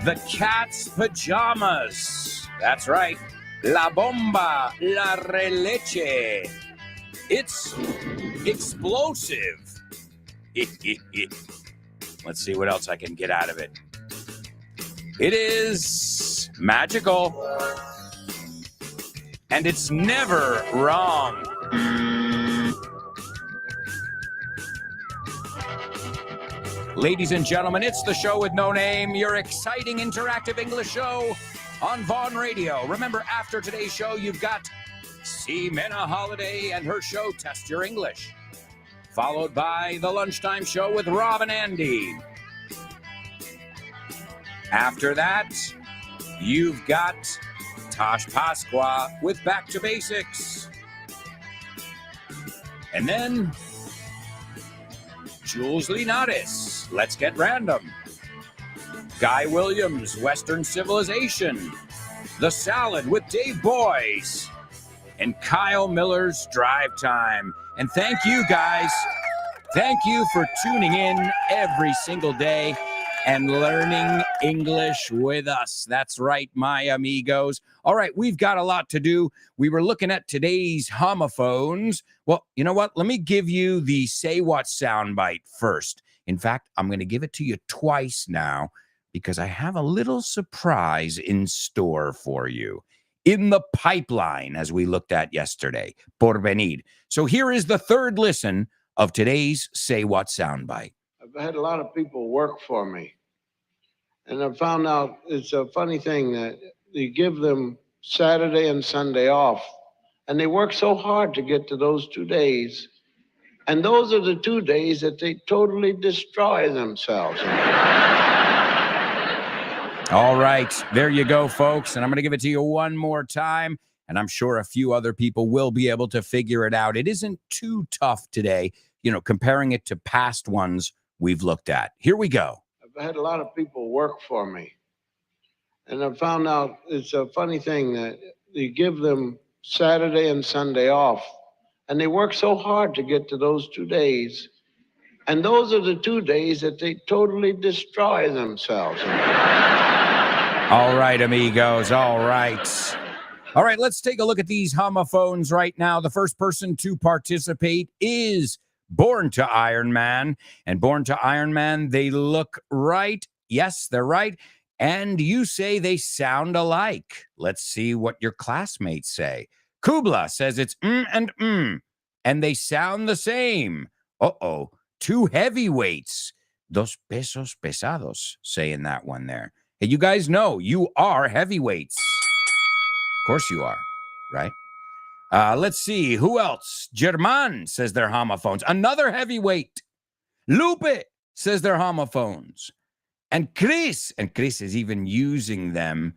The cat's pajamas. That's right. La bomba, la releche. It's explosive. Let's see what else I can get out of it. It is magical. And it's never wrong. Ladies and gentlemen, it's the show with no name, your exciting interactive English show on Vaughn Radio. Remember, after today's show, you've got Ximena Holiday and her show, Test Your English, followed by the lunchtime show with Rob and Andy. After that, you've got Tosh Pasqua with Back to Basics. And then Jules Linares, Let's Get Random. Guy Williams, Western Civilization. The Salad with Dave Boyce. And Kyle Miller's Drive Time. And thank you guys. Thank you for tuning in every single day and learning English with us. That's right, my amigos. All right, we've got a lot to do. We were looking at today's homophones. Well, you know what? Let me give you the Say What soundbite first. In fact, I'm going to give it to you twice now because I have a little surprise in store for you. In the pipeline, as we looked at yesterday, por venir. So here is the third listen of today's Say What soundbite. I've had a lot of people work for me. And I found out it's a funny thing that you give them Saturday and Sunday off, and they work so hard to get to those 2 days. And those are the 2 days that they totally destroy themselves. All right, there you go, folks. And I'm going to give it to you one more time. And I'm sure a few other people will be able to figure it out. It isn't too tough today, comparing it to past ones we've looked at. Here we go. I've had a lot of people work for me. And I found out it's a funny thing that you give them Saturday and Sunday off, and they work so hard to get to those 2 days. And those are the 2 days that they totally destroy themselves. All right, amigos. All right. All right, let's take a look at these homophones right now. The first person to participate is Born to Iron Man. And Born to Iron Man, they look right. Yes, they're right. And you say they sound alike. Let's see what your classmates say. Kubla says it's and and they sound the same. Uh-oh. Two heavyweights. Dos pesos pesados, saying that one there. Hey, you guys know you are heavyweights. Of course you are, right? Let's see. Who else? German says they're homophones. Another heavyweight. Lupe says they're homophones. And Chris is even using them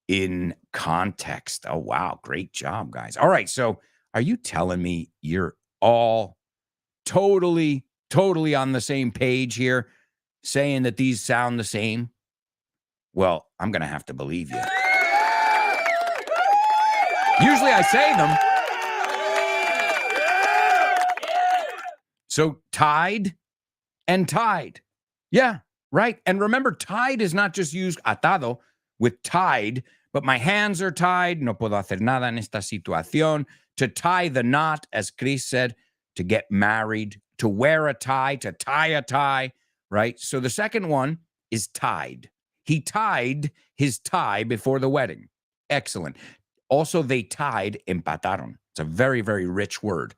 in context. Oh, wow. Great job, guys. All right. So are you telling me you're all totally on the same page here, saying that these sound the same? Well, I'm going to have to believe you. Usually I say them. So tied and tied. Yeah, right. And remember, tied is not just used atado with tied, but my hands are tied. No puedo hacer nada en esta situación. To tie the knot, as Chris said, to get married, to wear a tie, to tie a tie, right? So the second one is tied. He tied his tie before the wedding. Excellent. Also, they tied, empataron. It's a very, very rich word.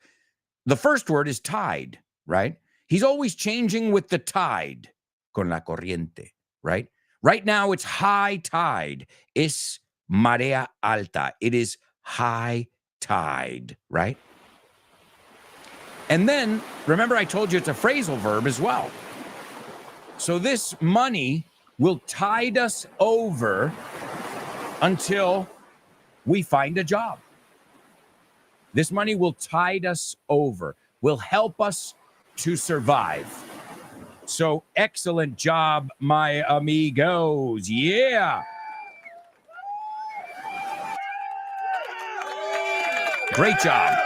The first word is tied, right? He's always changing with the tide, con la corriente, right? Right now, it's high tide. Es marea alta. It is high tide, right? And then, remember I told you it's a phrasal verb as well. So this money will tide us over until we find a job. This money will tide us over, will help us to survive. So excellent job, my amigos. Yeah. Great job.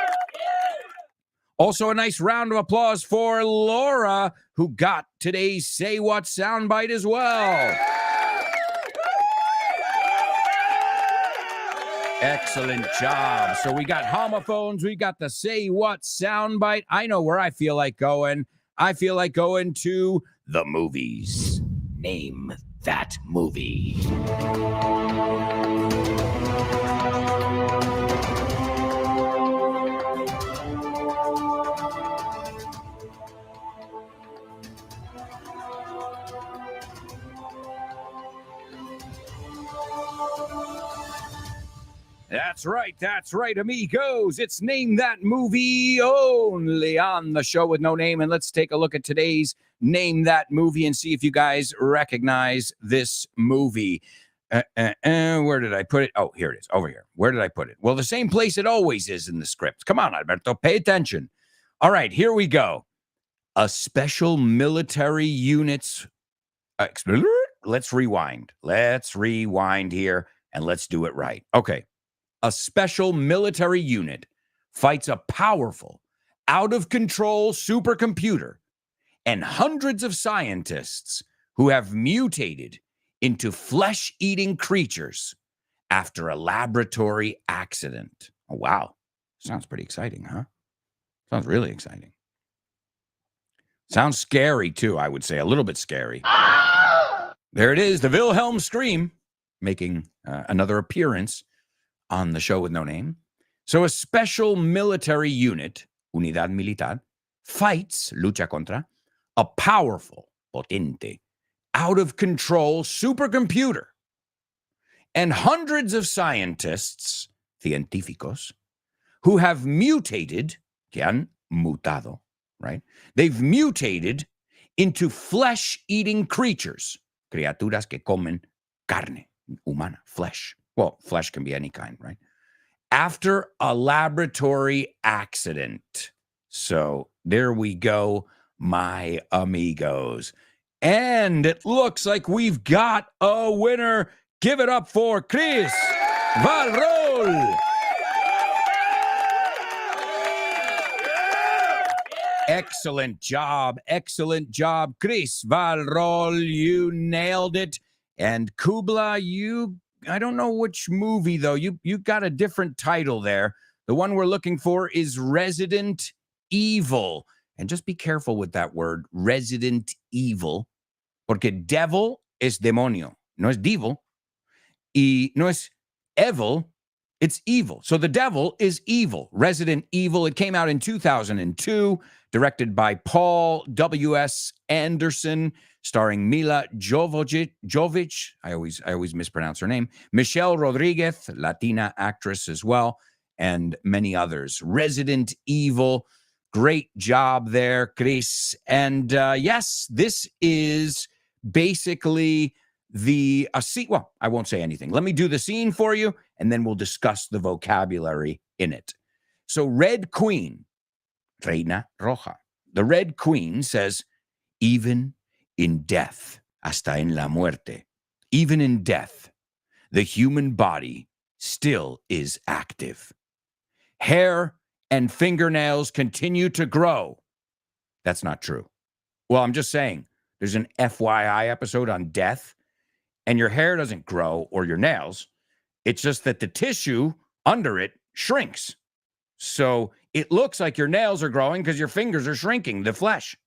Also, a nice round of applause for Laura, who got today's Say What soundbite as well. Excellent job. So we got homophones. We got the say what soundbite. I know where I feel like going. I feel like going to the movies. Name that movie. That's right, amigos. It's Name That Movie only on the show with no name. And let's take a look at today's Name That Movie and see if you guys recognize this movie. Where did I put it? Oh, here it is, over here. Where did I put it? Well, the same place it always is in the script. Come on, Alberto, pay attention. All right, here we go. A special military unit's... let's rewind. Let's rewind here, and let's do it right. Okay. A special military unit fights a powerful, out-of-control supercomputer and hundreds of scientists who have mutated into flesh-eating creatures after a laboratory accident. Oh, wow. Sounds pretty exciting, huh? Sounds really exciting. Sounds scary, too, I would say. A little bit scary. There it is, the Wilhelm scream, making another appearance on the show with no name. So a special military unit, Unidad Militar, fights, lucha contra, a powerful, potente, out-of-control supercomputer. And hundreds of scientists, científicos, who have mutated, que han mutado, right? They've mutated into flesh-eating creatures, criaturas que comen carne humana, flesh. Well, flesh can be any kind, right? After a laboratory accident. So there we go, my amigos. And it looks like we've got a winner. Give it up for Chris Valrol. Excellent job, Chris Valrol. You nailed it. And Kubla, I don't know which movie, though. You got a different title there. The one we're looking for is Resident Evil. And just be careful with that word, Resident Evil. Porque devil es demonio. No es devil. Y no es evil. It's evil. So the devil is evil. Resident Evil. It came out in 2002, directed by Paul W.S. Anderson, starring Mila Jovovich. I always mispronounce her name. Michelle Rodriguez, Latina actress as well, and many others. Resident Evil. Great job there, Chris. And yes, this is basically the scene. Well, I won't say anything. Let me do the scene for you, and then we'll discuss the vocabulary in it. So Red Queen, Reina Roja. The Red Queen says, even in death, hasta en la muerte, even in death, the human body still is active. Hair and fingernails continue to grow. That's not true. Well, I'm just saying, there's an FYI episode on death, and your hair doesn't grow or your nails. It's just that the tissue under it shrinks. So it looks like your nails are growing because your fingers are shrinking, the flesh.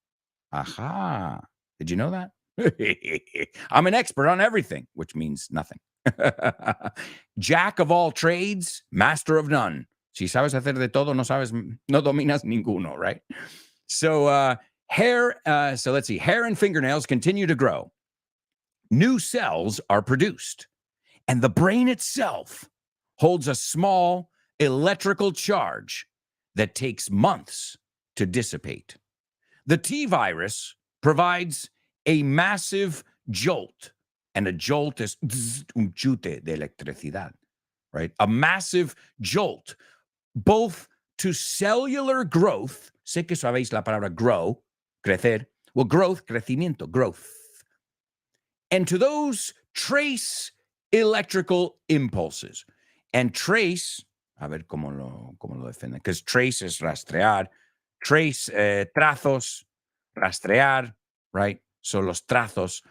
Aha. Did you know that? I'm an expert on everything, which means nothing. Jack of all trades, master of none. Si sabes hacer de todo, no dominas ninguno, right? So hair, so let's see. Hair and fingernails continue to grow. New cells are produced, and the brain itself holds a small electrical charge that takes months to dissipate. The T-virus provides a massive jolt, and a jolt is un chute de electricidad, right? A massive jolt, both to cellular growth. Sé que sabéis la palabra grow, crecer. Well, growth, crecimiento, growth. And to those trace electrical impulses. And trace, a ver cómo lo defienden, because trace is rastrear, trace, trazos, rastrear, right? So los trazos,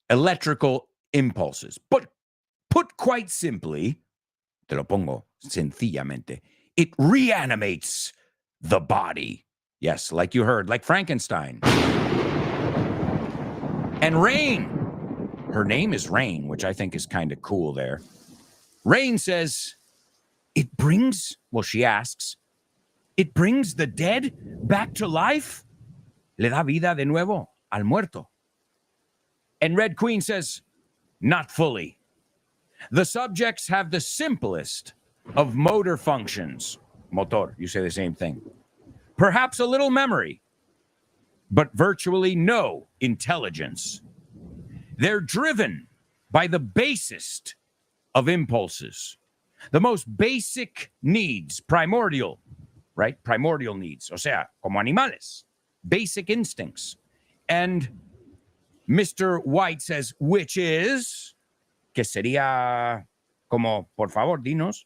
electrical impulses. But put quite simply, Te lo pongo sencillamente. It reanimates the body. Yes, like you heard, like Frankenstein. And Rain, her name is Rain, which I think is kind of cool there. Rain says, it brings, well, she asks, it brings the dead back to life? Le da vida de nuevo al muerto. And Red Queen says, not fully. The subjects have the simplest of motor functions. Motor, you say the same thing. Perhaps a little memory, but virtually no intelligence. They're driven by the basest of impulses, the most basic needs, primordial, right? Primordial needs, o sea, como animales, basic instincts. And Mr. White says, which is, que sería como, por favor, dinos.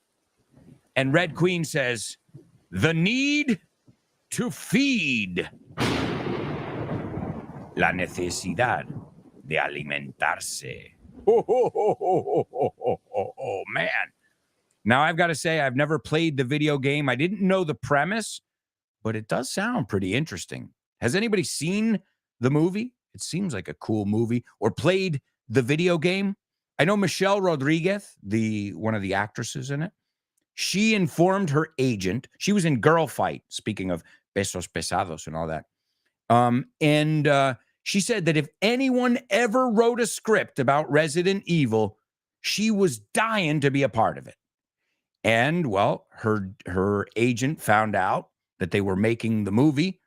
And Red Queen says, the need to feed. La necesidad de alimentarse. Oh, man. Now, I've got to say, I've never played the video game. I didn't know the premise, but it does sound pretty interesting. Has anybody seen the movie? It seems like a cool movie. Or played the video game? I know Michelle Rodriguez, one of the actresses in it, she informed her agent. She was in Girl Fight, speaking of pesos pesados and all that. She said that if anyone ever wrote a script about Resident Evil, she was dying to be a part of it. And, well, her agent found out that they were making the movie.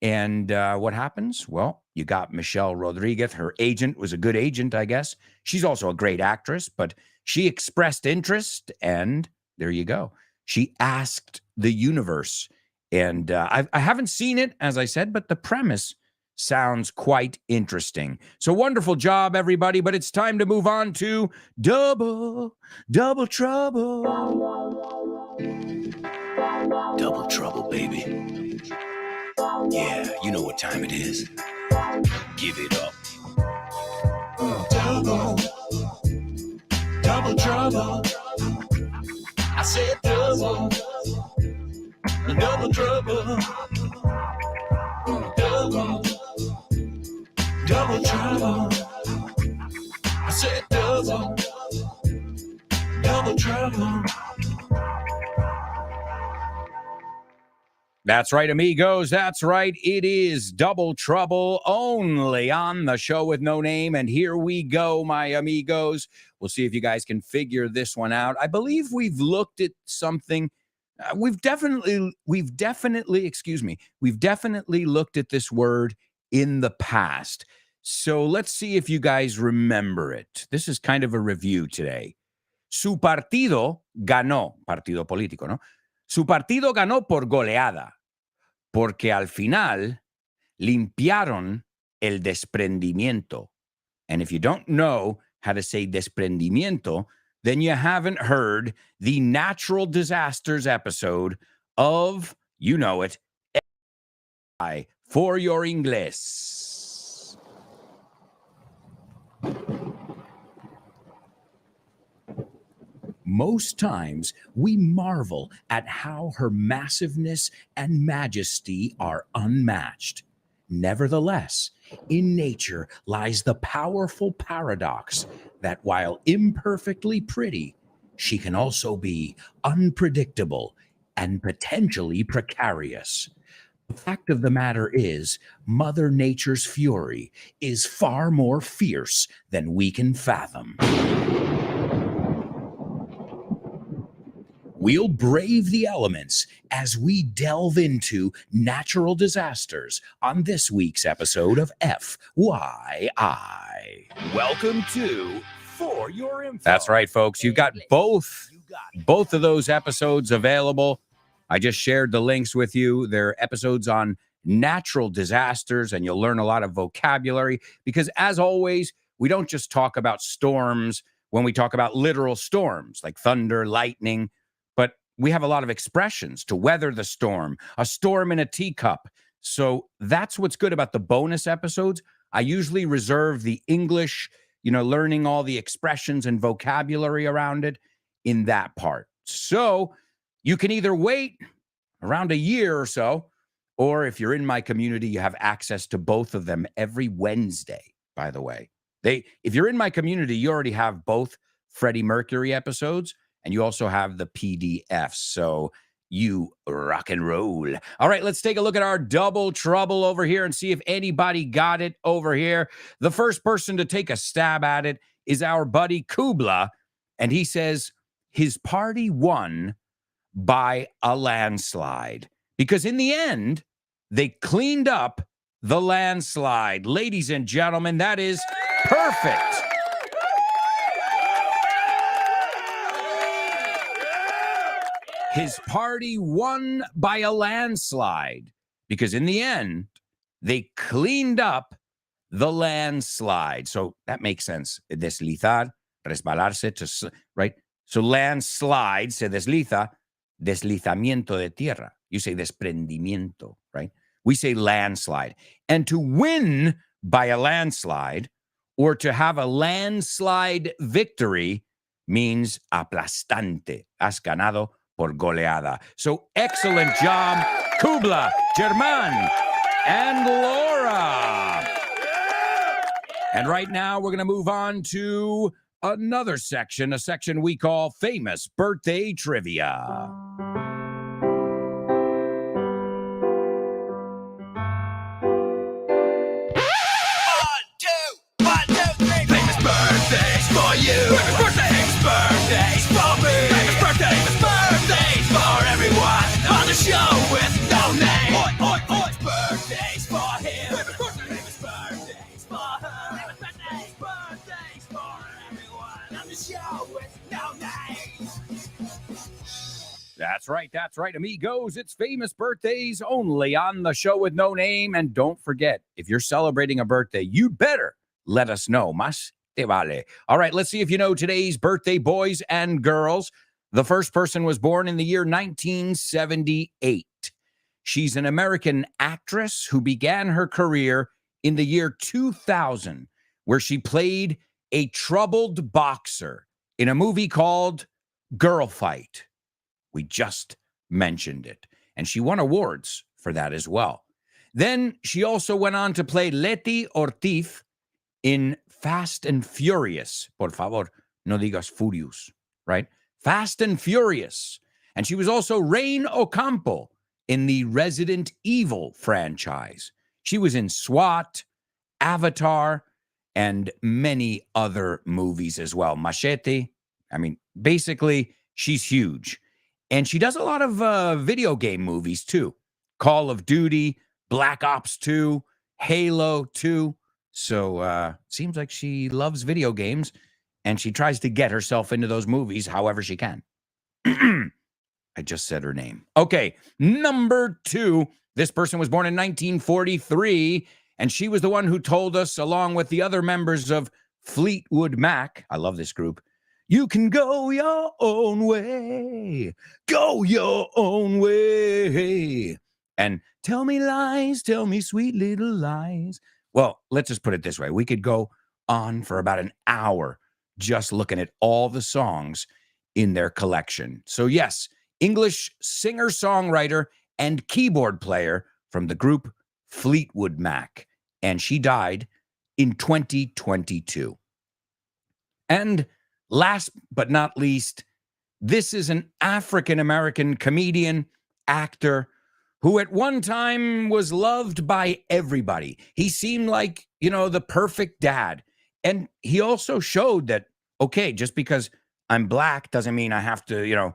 And what happens? Well, you got Michelle Rodriguez. Her agent was a good agent, I guess. She's also a great actress, but she expressed interest, and there you go. She asked the universe. And I haven't seen it, as I said, but the premise sounds quite interesting. So wonderful job, everybody. But it's time to move on to Double Trouble. Double trouble, baby. Yeah, you know what time it is. Give it up. Double trouble. I said double trouble. Double trouble. I said double trouble. That's right, amigos. That's right. It is Double Trouble only on the Show with No Name. And here we go, my amigos. We'll see if you guys can figure this one out. I believe we've looked at something. We've definitely looked at this word in the past. So let's see if you guys remember it. This is kind of a review today. Su partido ganó, partido político, ¿no? Su partido ganó por goleada, porque al final limpiaron el desprendimiento. And if you don't know how to say desprendimiento, then you haven't heard the natural disasters episode of, you know it, for your English. Most times we marvel at how her massiveness and majesty are unmatched. Nevertheless, in nature lies the powerful paradox that while imperfectly pretty, she can also be unpredictable and potentially precarious. The fact of the matter is, Mother Nature's fury is far more fierce than we can fathom. We'll brave the elements as we delve into natural disasters on this week's episode of FYI. Welcome to For Your Info. That's right, folks. You've got both of those episodes available. I just shared the links with you. They're episodes on natural disasters, and you'll learn a lot of vocabulary because, as always, we don't just talk about storms when we talk about literal storms like thunder, lightning, but we have a lot of expressions to weather the storm, a storm in a teacup. So that's what's good about the bonus episodes. I usually reserve the English, learning all the expressions and vocabulary around it in that part. So you can either wait around a year or so, or if you're in my community, you have access to both of them every Wednesday, by the way. If you're in my community, you already have both Freddie Mercury episodes, and you also have the PDFs. So you rock and roll. All right, let's take a look at our double trouble over here and see if anybody got it over here. The first person to take a stab at it is our buddy Kubla, and he says his party won by a landslide because in the end, they cleaned up the landslide. Ladies and gentlemen, that is perfect. His party won by a landslide because in the end, they cleaned up the landslide. So that makes sense. Deslizar, resbalarse, right? So landslide, se desliza, deslizamiento de tierra. You say desprendimiento, right? We say landslide. And to win by a landslide or to have a landslide victory means aplastante. Has ganado por goleada. So excellent job, Kubla, German, and Laura. And right now we're going to move on to another section, a section we call Famous Birthday Trivia. Birthdays for you. Birthdays for me. Famous birthdays for everyone on the show with no name. Oi, oi, oi. Birthdays for him. Famous birthdays for her. Famous birthdays for everyone on the show with no name. That's right, amigos. It's Famous Birthdays only on the show with no name. And don't forget, if you're celebrating a birthday, you better let us know. Mas te vale. All right, let's see if you know today's birthday boys and girls. The first person was born in the year 1978. She's an American actress who began her career in the year 2000, where she played a troubled boxer in a movie called Girl Fight. We just mentioned it. And she won awards for that as well. Then she also went on to play Leti Ortiz in Fast and Furious. Por favor, no digas Furious, right? Fast and Furious. And she was also Rain Ocampo in the Resident Evil franchise. She was in SWAT, Avatar, and many other movies as well. Machete. I mean, basically, she's huge. And she does a lot of video game movies, too. Call of Duty, Black Ops 2, Halo 2. So seems like she loves video games, and she tries to get herself into those movies however she can. I just said her name. Okay, number 2. This person was born in 1943, and she was the one who told us, along with the other members of Fleetwood Mac, I love this group, you can go your own way. Go your own way. And tell me lies, tell me sweet little lies. Well, let's just put it this way. We could go on for about an hour just looking at all the songs in their collection. So yes, English singer-songwriter and keyboard player from the group Fleetwood Mac. And she died in 2022. And last but not least, this is an African-American comedian, actor, who at one time was loved by everybody. He seemed like, the perfect dad. And he also showed that, okay, just because I'm black doesn't mean I have to,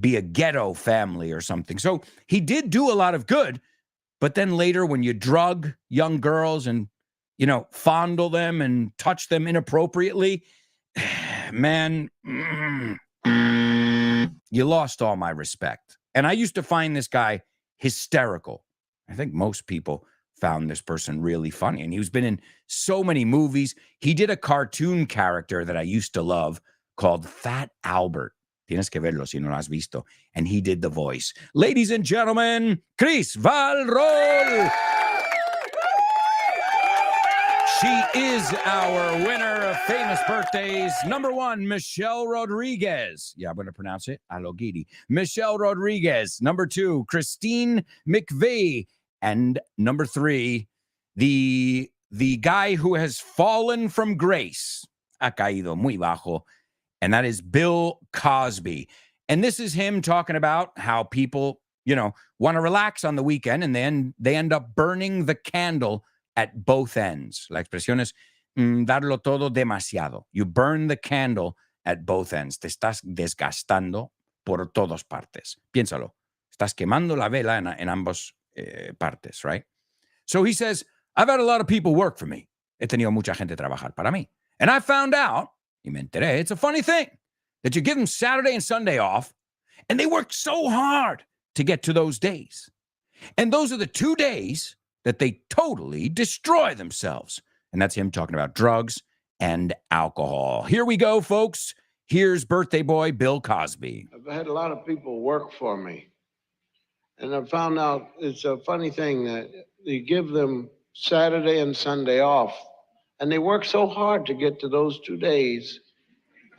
be a ghetto family or something. So he did do a lot of good. But then later when you drug young girls and, fondle them and touch them inappropriately, man, you lost all my respect. And I used to find this guy hysterical. I think most people found this person really funny. And he's been in so many movies. He did a cartoon character that I used to love called Fat Albert. Tienes que verlo si no lo has visto. And he did the voice. Ladies and gentlemen, Chris Valrol. She is our winner of famous birthdays. Number 1, Michelle Rodriguez. Yeah, I'm going to pronounce it. Alogidi. Michelle Rodriguez. Number 2, Christine McVie. And number 3, the guy who has fallen from grace. Ha caído muy bajo. And that is Bill Cosby. And this is him talking about how people, want to relax on the weekend and then they end up burning the candle at both ends. La expresión es darlo todo demasiado. You burn the candle at both ends. Te estás desgastando por todas partes. Piénsalo. Estás quemando la vela en ambos partes, right? So he says, I've had a lot of people work for me. He tenido mucha gente trabajar para mí. And I found out, y me enteré, it's a funny thing, that you give them Saturday and Sunday off, and they work so hard to get to those days. And those are the 2 days that they totally destroy themselves. And that's him talking about drugs and alcohol. Here we go, folks. Here's birthday boy Bill Cosby. I've had a lot of people work for me. And I found out it's a funny thing that you give them Saturday and Sunday off, and they work so hard to get to those 2 days.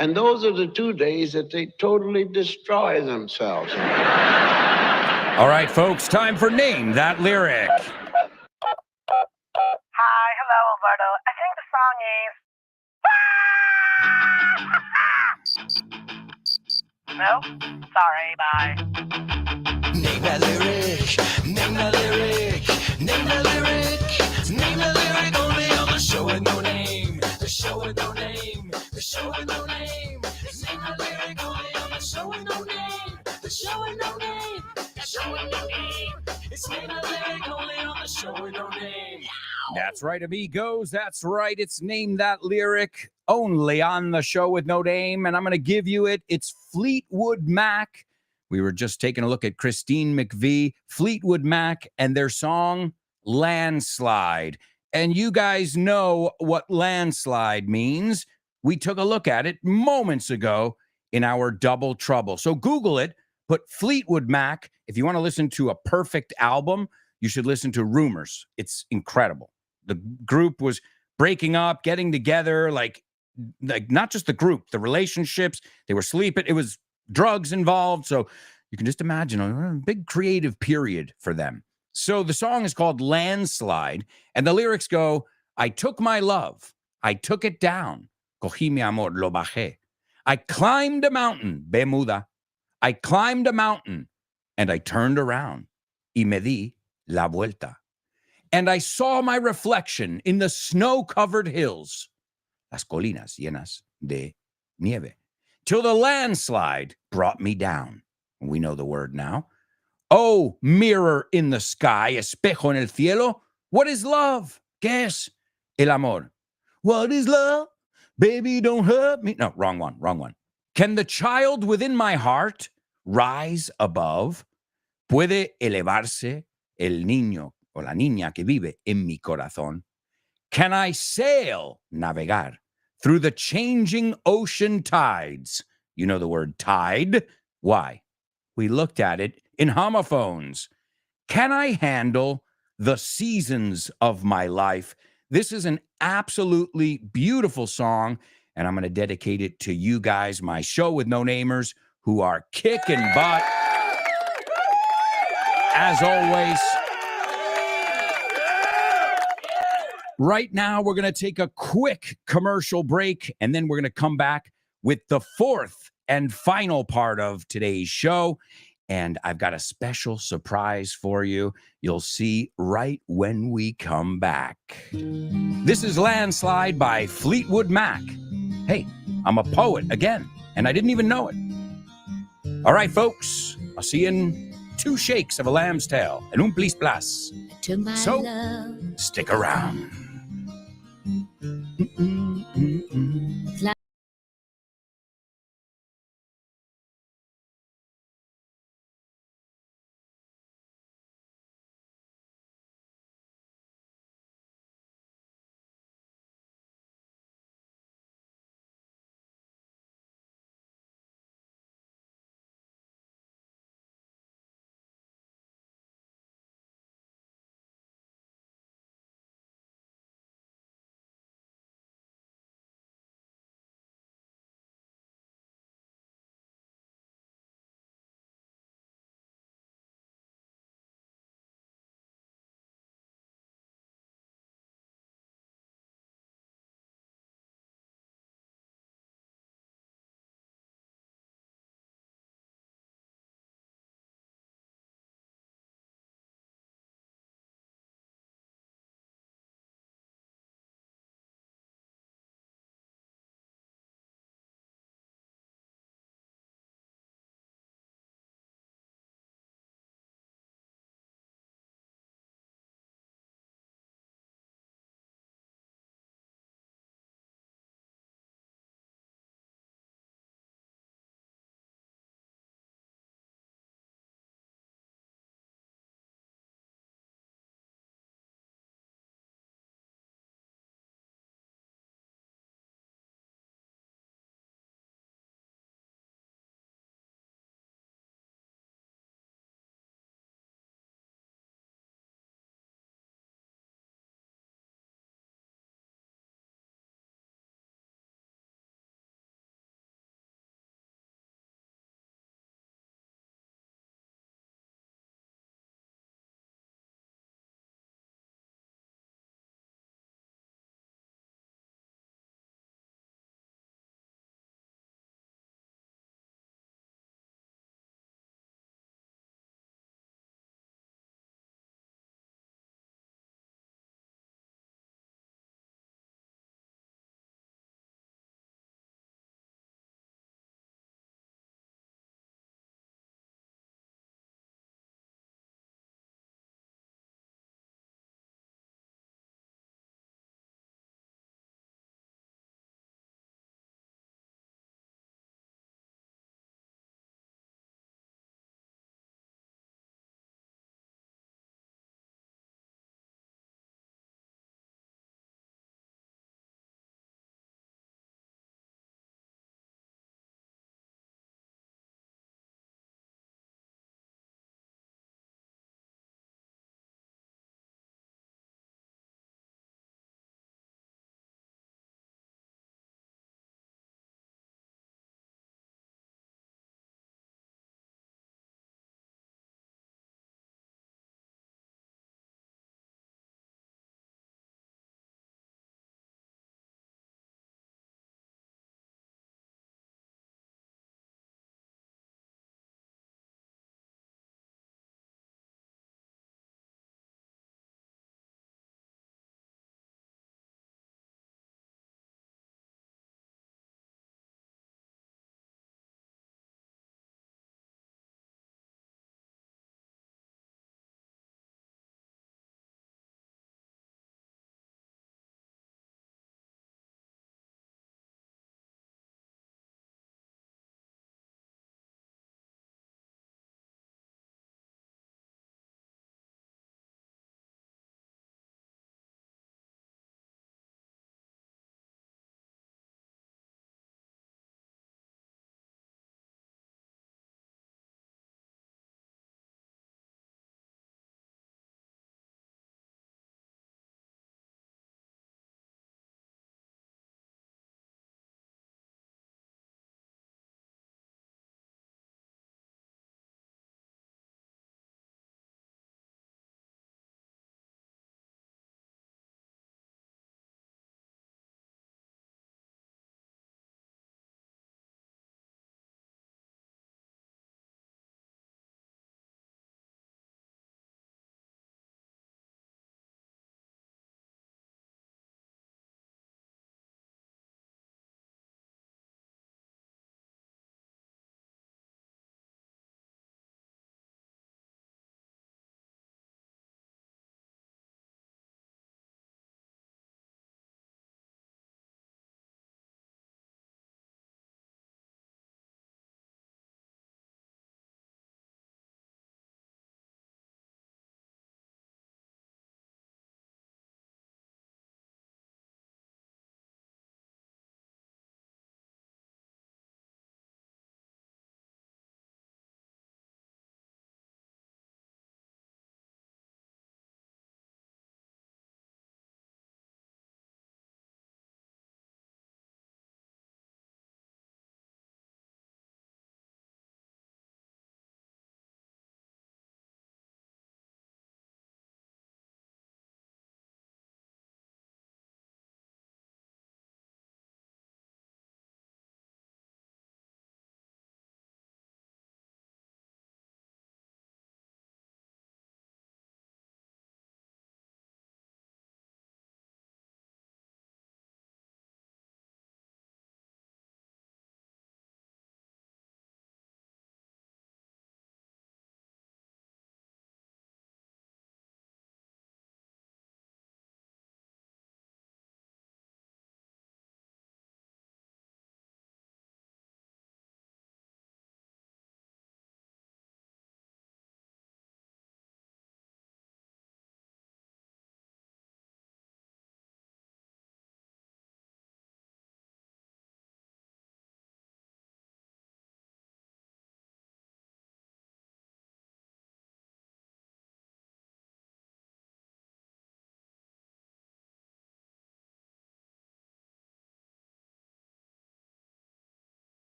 And those are the 2 days that they totally destroy themselves. All right, folks, time for Name That Lyric. Hi, hello, Alberto. I think the song is. No? Sorry, bye. Name that lyric, name that lyric, name that lyric, name that lyric only on the show with no name, the show with no name, the show with no name. Name that lyric only on the show with no name, the show with no name, the show with no name. It's name that lyric only on the show with no name. That's right, amigos. That's right. It's Name That Lyric only on the show with no name. And I'm going to give you it. It's Fleetwood Mac. We were just taking a look at Christine McVie, Fleetwood Mac, and their song Landslide. And you guys know what landslide means. We took a look at it moments ago in our Double Trouble. So Google it, put Fleetwood Mac. If you want to listen to a perfect album, you should listen to Rumors. It's incredible. The group was breaking up, getting together, like not just the group, the relationships, they were sleeping. It was drugs involved. So you can just imagine a big creative period for them. So the song is called Landslide, and the lyrics go, I took my love, I took it down, cogí mi amor, lo bajé. I climbed a mountain, ve muda. I climbed a mountain, and I turned around, y me di la vuelta. And I saw my reflection in the snow-covered hills, las colinas llenas de nieve, till the landslide brought me down. We know the word now. Oh, mirror in the sky, espejo en el cielo, what is love? ¿Qué es el amor? What is love? Baby, don't hurt me. No, wrong one. Can the child within my heart rise above? ¿Puede elevarse el niño o la niña que vive en mi corazón? Can I sail, navegar, through the changing ocean tides? You know the word tide. Why? We looked at it in homophones. Can I handle the seasons of my life? This is an absolutely beautiful song, and I'm going to dedicate it to you guys, my show with no namers, who are kicking butt. As always, right now we're going to take a quick commercial break, and then we're going to come back with the fourth and final part of today's show. And I've got a special surprise for you. You'll see right when we come back. This is Landslide by Fleetwood Mac. Hey, I'm a poet again, and I didn't even know it. All right, folks, I'll see you in 2 shakes of a lamb's tail and un plis plas. So, stick around.